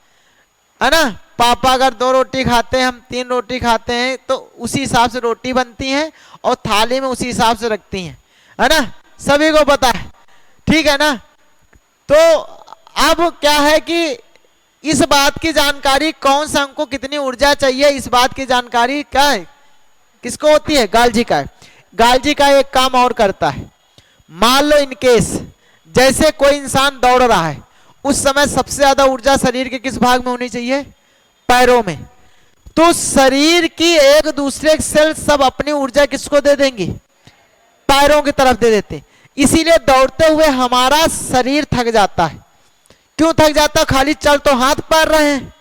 ना। पापा अगर 2 रोटी खाते हैं, हम 3 रोटी खाते हैं, तो उसी हिसाब से रोटी बनती है और थाली में उसी हिसाब से रखती हैं, है ना, सभी को पता है, ठीक है ना। तो अब क्या है कि इस बात की जानकारी कौन सा अंग को कितनी ऊर्जा चाहिए, इस बात की जानकारी क्या है, किसको होती है, गाल्जी का है। गाल्जी का एक काम और करता है, मान लो इन केस जैसे कोई इंसान दौड़ रहा है, उस समय सबसे ज्यादा ऊर्जा शरीर के किस भाग में होनी चाहिए, पैरों में। तो शरीर की एक दूसरे सेल सब अपनी ऊर्जा किसको दे देंगी, पैरों की तरफ दे देते। इसीलिए दौड़ते हुए हमारा शरीर थक जाता है। क्यों थक जाता है, खाली चल तो हाथ पैर रहे हैं,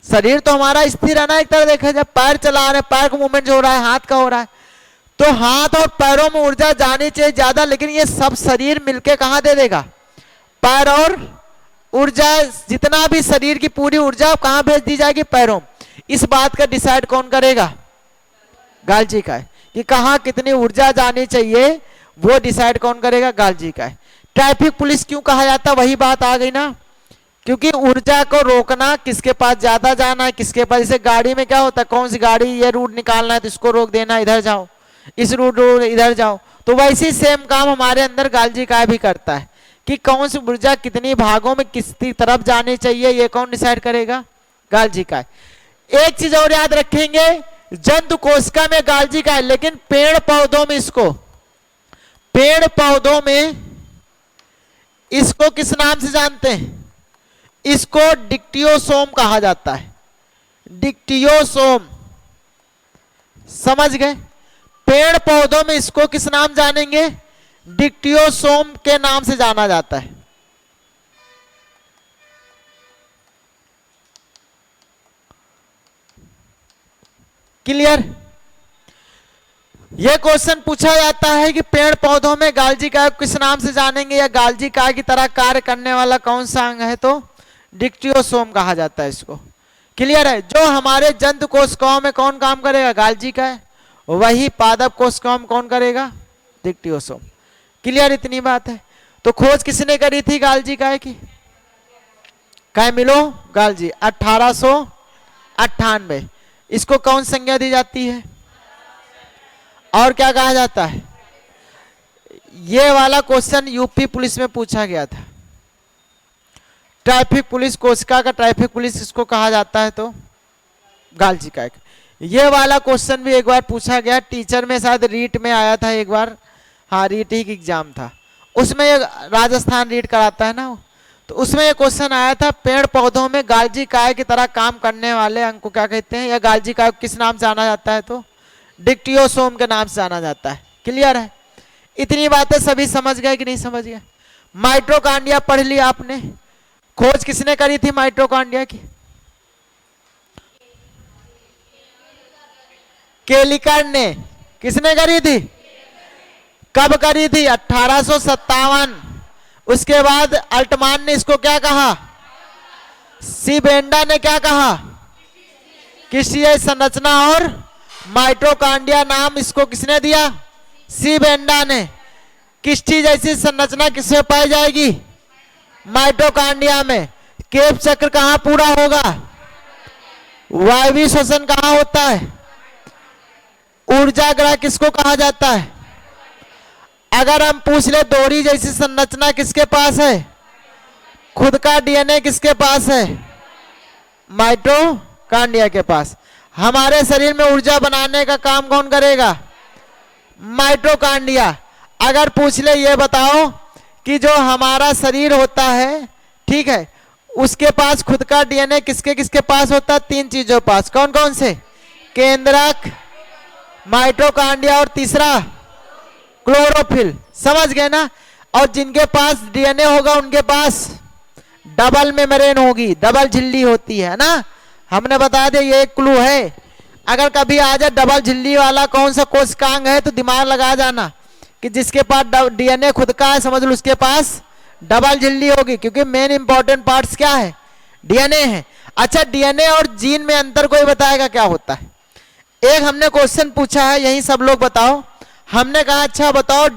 शरीर तो हमारा स्थिर है ना। एक तरह देखा जाए पैर चला रहे, पैर का मूवमेंट जो हो रहा है हाथ का हो रहा है, तो हाथ और पैरों में ऊर्जा जानी चाहिए ज्यादा, लेकिन ये सब शरीर मिलके कहां दे देगा, पैर और ऊर्जा, जितना भी शरीर की पूरी ऊर्जा कहां भेज दी जाएगी, पैरों। इस बात का डिसाइड कौन करेगा, गाल्जी का है, कि कहां कितनी ऊर्जा जानी चाहिए वो डिसाइड कौन करेगा, गाल्जी का है। ट्रैफिक पुलिस क्यों कहा जाता, वही बात आ गई ना, क्योंकि ऊर्जा को रोकना, किसके पास ज्यादा जाना है, किसके पास, जैसे गाड़ी में क्या होता है, कौन सी गाड़ी ये रूट निकालना है तो इसको रोक देना, इधर जाओ, इस रूट इधर जाओ। तो वैसे सेम काम हमारे अंदर गाल्जी का भी करता है कि कौन सी ऊर्जा कितनी भागों में किस तरफ जानी चाहिए, ये कौन डिसाइड करेगा, गाल्जी का है। एक चीज और याद रखेंगे, जंतु कोशिका में गाल्जी का है, लेकिन पेड़ पौधों में इसको, पेड़ पौधों में इसको किस नाम से जानते हैं, इसको डिक्टियोसोम कहा जाता है, डिक्टियोसोम, समझ गए। पेड़ पौधों में इसको किस नाम जानेंगे, डिक्टियोसोम के नाम से जाना जाता है। क्लियर? यह क्वेश्चन पूछा जाता है कि पेड़ पौधों में गाल्जी काय किस नाम से जानेंगे, या गाल्जी काय की तरह कार्य करने वाला कौन सा अंग है, तो डिक्टियोसोम कहा जाता है इसको। क्लियर है? जो हमारे जंतु कोशिकाओं में कौन काम करेगा, गाल्जी काय, वही पादप कोशिकाओं में कौन करेगा, डिक्टियोसोम। क्लियर? इतनी बात है। तो खोज किसने करी थी गाल्जी काय की, कैमिलो गाल्जी, 1898। इसको कौन संज्ञा दी जाती है और क्या कहा जाता है? ये वाला क्वेश्चन यूपी पुलिस में पूछा गया था। ट्रैफिक पुलिस, कोशिका का ट्रैफिक पुलिस इसको कहा जाता है, तो गाल्जी काय। ये वाला क्वेश्चन भी एक बार पूछा गया, टीचर में शायद रीट में आया था एक बार, हाँ रीट ही एग्जाम था, उसमें ये राजस्थान रीट कराता है ना, तो उसमें ये क्वेश्चन आया था, पेड़ पौधों में गाल्जी काय की तरह काम करने वाले अंग को क्या कहते हैं, या गाल्जी काय किस नाम से जाना जाता है, तो डिक्टियोसोम के नाम से जाना जाता है। क्लियर है? इतनी बातें सभी समझ गए कि नहीं समझ गए? माइटोकॉन्ड्रिया पढ़ लिया आपने। खोज किसने करी थी माइटोकॉन्ड्रिया की? केलिकर ने। किसने करी थी? कब करी थी? 1857। उसके बाद अल्टमान ने इसको क्या कहा? सी बेंडा ने क्या कहा? किसी संरचना और माइटोकॉन्ड्रिया नाम इसको किसने दिया? सी बेंडा ने। किस्टी जैसी संरचना किसमें पाई जाएगी? माइटोकॉन्ड्रिया में। केप चक्र कहां पूरा होगा? वायवीय श्वसन कहां होता है? ऊर्जा ग्रह किसको कहा जाता है? अगर हम पूछ ले दोहरी जैसी संरचना किसके पास है? खुद का डीएनए किसके पास है? माइटोकॉन्ड्रिया के पास। हमारे शरीर में ऊर्जा बनाने का काम कौन करेगा? माइटोकॉन्ड्रिया। अगर पूछ ले ये बताओ कि जो हमारा शरीर होता है, ठीक है, उसके पास खुद का डीएनए किसके किसके पास होता है? 3 चीजों पास। कौन कौन से? केंद्रक, माइटोकॉन्ड्रिया और तीसरा क्लोरोफिल। समझ गए ना? और जिनके पास डीएनए होगा उनके पास डबल मेम्ब्रेन होगी, डबल झिल्ली होती है ना। हमने बता दिया ये एक क्लू है। अगर कभी आ जाए डबल झिल्ली वाला कौन सा कोशिकांग है तो दिमाग लगा जाना कि जिसके पास डीएनए खुद का है समझ लो उसके पास डबल झिल्ली होगी, क्योंकि मेन इंपॉर्टेंट पार्ट्स क्या है? डीएनए है। अच्छा, डीएनए और जीन में अंतर कोई बताएगा क्या होता है? एक हमने क्वेश्चन पूछा है, यही सब लोग बताओ। हमने कहा अच्छा बताओ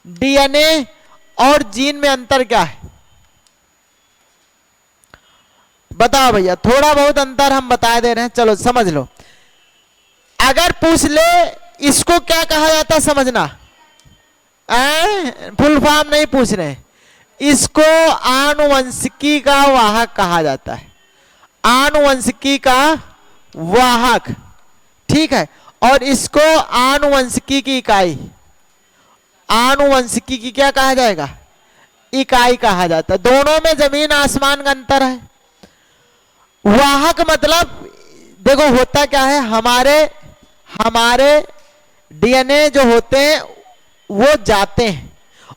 डीएनए और जीन में अंतर क्या है? बताओ भैया, थोड़ा बहुत अंतर हम बता दे रहे हैं, चलो समझ लो। अगर पूछ ले इसको क्या कहा जाता है समझना, फुल फॉर्म नहीं पूछ रहे, इसको आनुवंशिकी का वाहक कहा जाता है। आनुवंशिकी का वाहक, ठीक है। और इसको आनुवंशिकी की इकाई, आनुवंशिकी की क्या कहा जाएगा? इकाई कहा जाता है। दोनों में जमीन आसमान का अंतर है। वाहक मतलब देखो होता क्या है, हमारे डीएनए जो होते हैं वो जाते हैं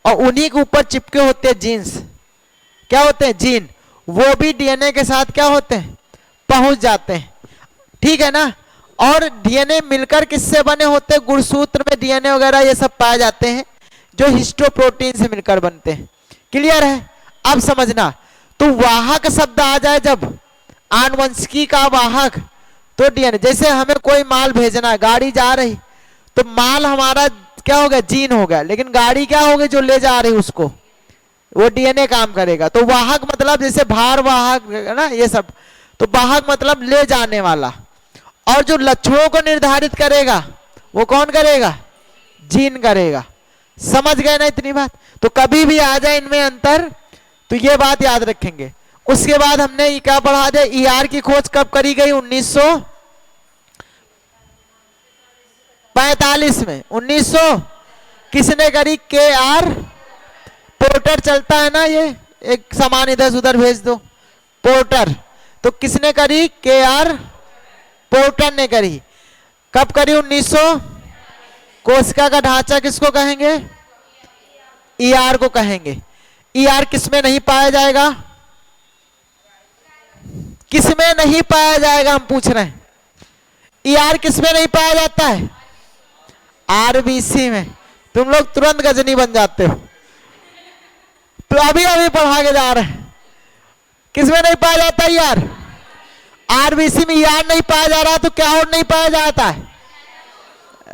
और उन्हीं के ऊपर चिपके होते हैं जीन्स। क्या होते हैं? जीन। वो भी डीएनए के साथ क्या होते हैं? पहुंच जाते हैं, ठीक है ना। और डीएनए मिलकर किससे बने होते हैं? गुणसूत्र में डीएनए वगैरह ये सब पाए जाते हैं जो हिस्टोप्रोटीन से मिलकर बनते हैं। क्लियर है? अब समझना। तो वाहक शब्द आ जाए जब, आनुवंशिकी का वाहक, तो डीएनए। जैसे हमें कोई माल भेजना है, गाड़ी जा रही, तो माल हमारा क्या हो गया? जीन हो गया। लेकिन गाड़ी क्या हो गई? जो ले जा रही उसको, वो डीएनए काम करेगा। तो वाहक मतलब जैसे भार वाहक है ना, ये सब। तो वाहक मतलब ले जाने वाला। और जो लक्षणों को निर्धारित करेगा वो कौन करेगा? जीन करेगा। समझ गए ना इतनी बात? तो कभी भी आ जाए इनमें अंतर तो ये बात याद रखेंगे। उसके बाद हमने ये क्या पढ़ा दिया? ईआर की खोज कब करी गई? 1945 में। 1900 किसने करी? के.आर. पोर्टर चलता है ना, ये एक सामान इधर से उधर भेज दो, पोर्टर। तो किसने करी? के.आर. पोर्टर ने करी। कब करी? 1900। कोशिका का ढांचा किसको कहेंगे? ईआर को कहेंगे। ईआर किसमें नहीं पाया जाएगा? किसमें नहीं पाया जाएगा हम पूछ रहे हैं। ईआर किसमें नहीं पाया जाता है? आरबीसी में। तुम लोग तुरंत गजनी बन जाते हो। तो अभी अभी पढ़ा के जा रहे हैं। किसमें नहीं पाया जाता है ईआर? आरबीसी में ईआर नहीं पाया जा रहा तो क्या और नहीं पाया जाता है?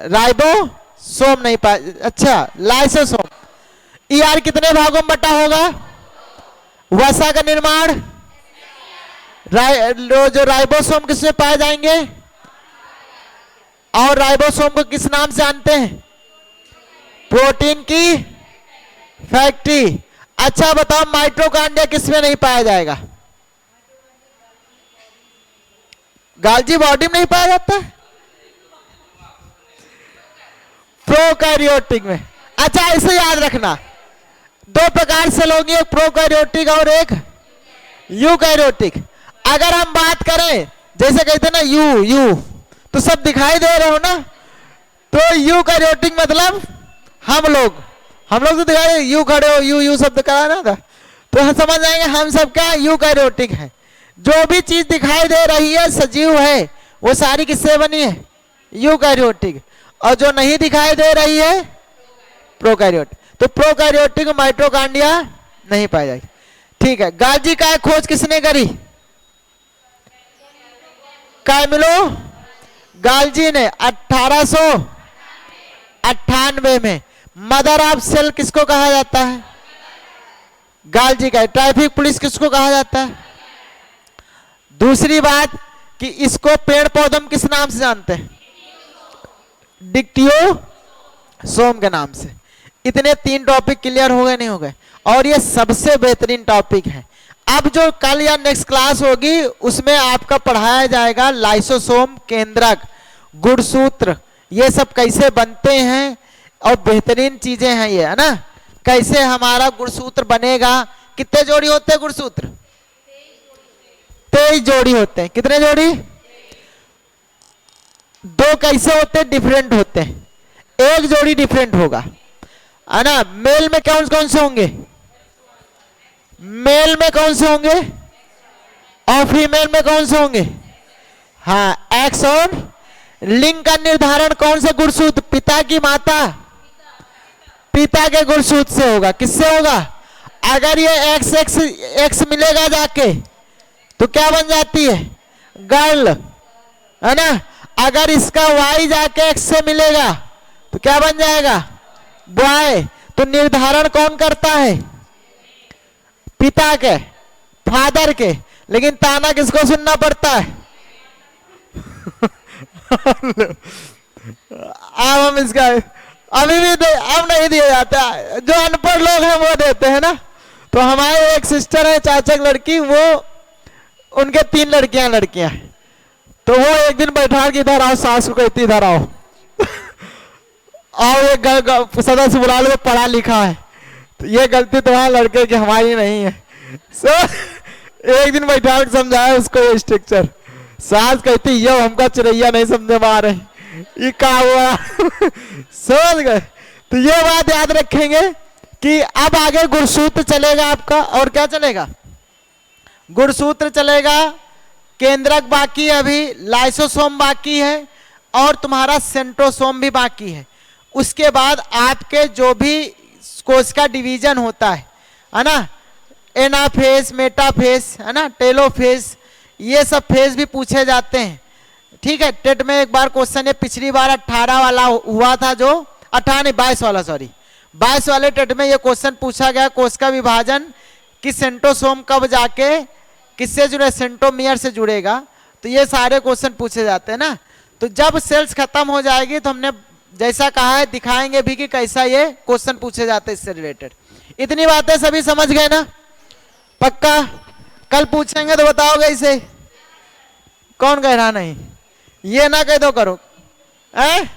राइबोसोम नहीं पाया, अच्छा लाइसोसोम। ईआर कितने भागों में बटा होगा? वसा का निर्माण, जो राइबोसोम किसमें पाए जाएंगे? और राइबोसोम को किस नाम से जानते हैं? प्रोटीन की फैक्ट्री। अच्छा बताओ माइटोकॉन्ड्रिया किसमें नहीं पाया जाएगा? गाल्जी बॉडी में नहीं पाया जाता है? प्रोकैरियोटिक में। अच्छा इसे याद रखना, 2 प्रकार से लोग, एक प्रोकैरियोटिक और एक यूकैरियोटिक। अगर हम बात करें जैसे कहते हैं ना यू तो सब दिखाई दे रहे हो ना, तो यूकैरियोटिक मतलब हम लोग तो दिखाई, यू खड़े हो, यू शब्द कराना था तो हम समझ जाएंगे हम सब क्या यूकैरियोटिक है। जो भी चीज दिखाई दे रही है सजीव है वो सारी किससे बनी है? यूकैरियोटिक। और जो नहीं दिखाई दे रही है प्रोकैरियोटिक। तो प्रोकैरियोटिक माइटोकॉन्ड्रिया नहीं पाया जाएगी। ठीक है। गाल्जी का खोज किसने करी? कैमिलो गाल्जी ने 1898 में। मदर ऑफ सेल किसको कहा जाता है? गाल्जी का। ट्रैफिक पुलिस किसको कहा जाता है? दूसरी बात कि इसको पेड़ पौधों में किस नाम से जानते हैं? डिक्टियोसोम के नाम से। इतने 3 टॉपिक क्लियर हो गए नहीं हो गए? और ये सबसे बेहतरीन टॉपिक है। अब जो कल या नेक्स्ट क्लास होगी उसमें आपका पढ़ाया जाएगा लाइसोसोम, केंद्रक, गुणसूत्र, ये सब कैसे बनते हैं और बेहतरीन चीजें हैं ये, है ना। कैसे हमारा गुणसूत्र बनेगा। कितने जोड़ी होते हैं गुणसूत्र? 23 जोड़ी होते हैं। कितने जोड़ी? 2 कैसे होते हैं? डिफरेंट होते हैं। 1 जोड़ी डिफरेंट होगा, है ना। मेल में कौन कौन से होंगे? मेल में कौन से होंगे और फीमेल में कौन से होंगे? हाँ, एक्स और लिंग का निर्धारण कौन से गुणसूत्र? पिता की माता, पिता के गुणसूत्र से होगा। किससे होगा? अगर ये एक्स एक्स एक्स मिलेगा जाके तो क्या बन जाती है? गर्ल, है ना। अगर इसका वाई जाके एक्स से मिलेगा तो क्या बन जाएगा? बॉय। तो निर्धारण कौन करता है? पिता के, फादर के। लेकिन ताना किसको सुनना पड़ता है? अब हम इसका अभी भी अब नहीं दिया जाता, जो अनपढ़ लोग हैं वो देते हैं ना। तो हमारे एक सिस्टर है, चाचा की लड़की, वो उनके 3 लड़कियां हैं। तो वो एक दिन बैठा के इधर आओ, सास को कहती इधर आओ और एक सदस्य बुला लो, पढ़ा लिखा है। तो ये गलती तुम्हारे लड़के की, हमारी नहीं है। एक दिन बैठा के समझाया उसको ये स्ट्रक्चर। सास कहती ये हमका चिड़ैया नहीं समझे में आ रहे, ये क्या हुआ? समझ गए? तो ये बात याद रखेंगे कि अब आगे गुणसूत्र चलेगा आपका। और क्या चलेगा? गुणसूत्र चलेगा, केंद्रक बाकी है, अभी लाइसोसोम बाकी है और तुम्हारा सेंट्रोसोम भी बाकी है। उसके बाद आपके जो भी कोश का डिवीजन होता है ना, एनाफेज, मेटाफेज, है ना, टेलोफेज, ये सब फेज भी पूछे जाते हैं। ठीक है, टेट में एक बार क्वेश्चन है, पिछली बार 18 वाला हुआ था, जो 18 नहीं 22 वाला, सॉरी 22 वाले टेट में ये क्वेश्चन पूछा गया, कोश का विभाजन कि सेंट्रोसोम कब जाके किससे जुड़े? सेंट्रोमियर से जुड़ेगा। तो ये सारे क्वेश्चन पूछे जाते हैं ना। तो जब सेल्स खत्म हो जाएगी तो हमने जैसा कहा है दिखाएंगे भी कि कैसा ये क्वेश्चन पूछे जाते हैं इससे रिलेटेड। इतनी बातें सभी समझ गए ना? पक्का? कल पूछेंगे तो बताओगे इसे? कौन कह रहा नहीं? ये ना कह दो करो, है?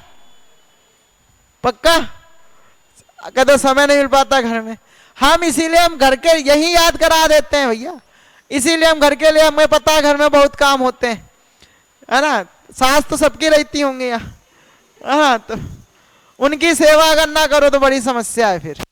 पक्का? कह दो समय नहीं मिल पाता घर में। हम इसीलिए हम घर के यही याद करा देते हैं भैया, इसीलिए हम घर के लिए, हमें पता है घर में बहुत काम होते हैं, है ना। सास तो सबकी रहती होंगी यहाँ, है ना। तो उनकी सेवा अगर ना करो तो बड़ी समस्या है फिर।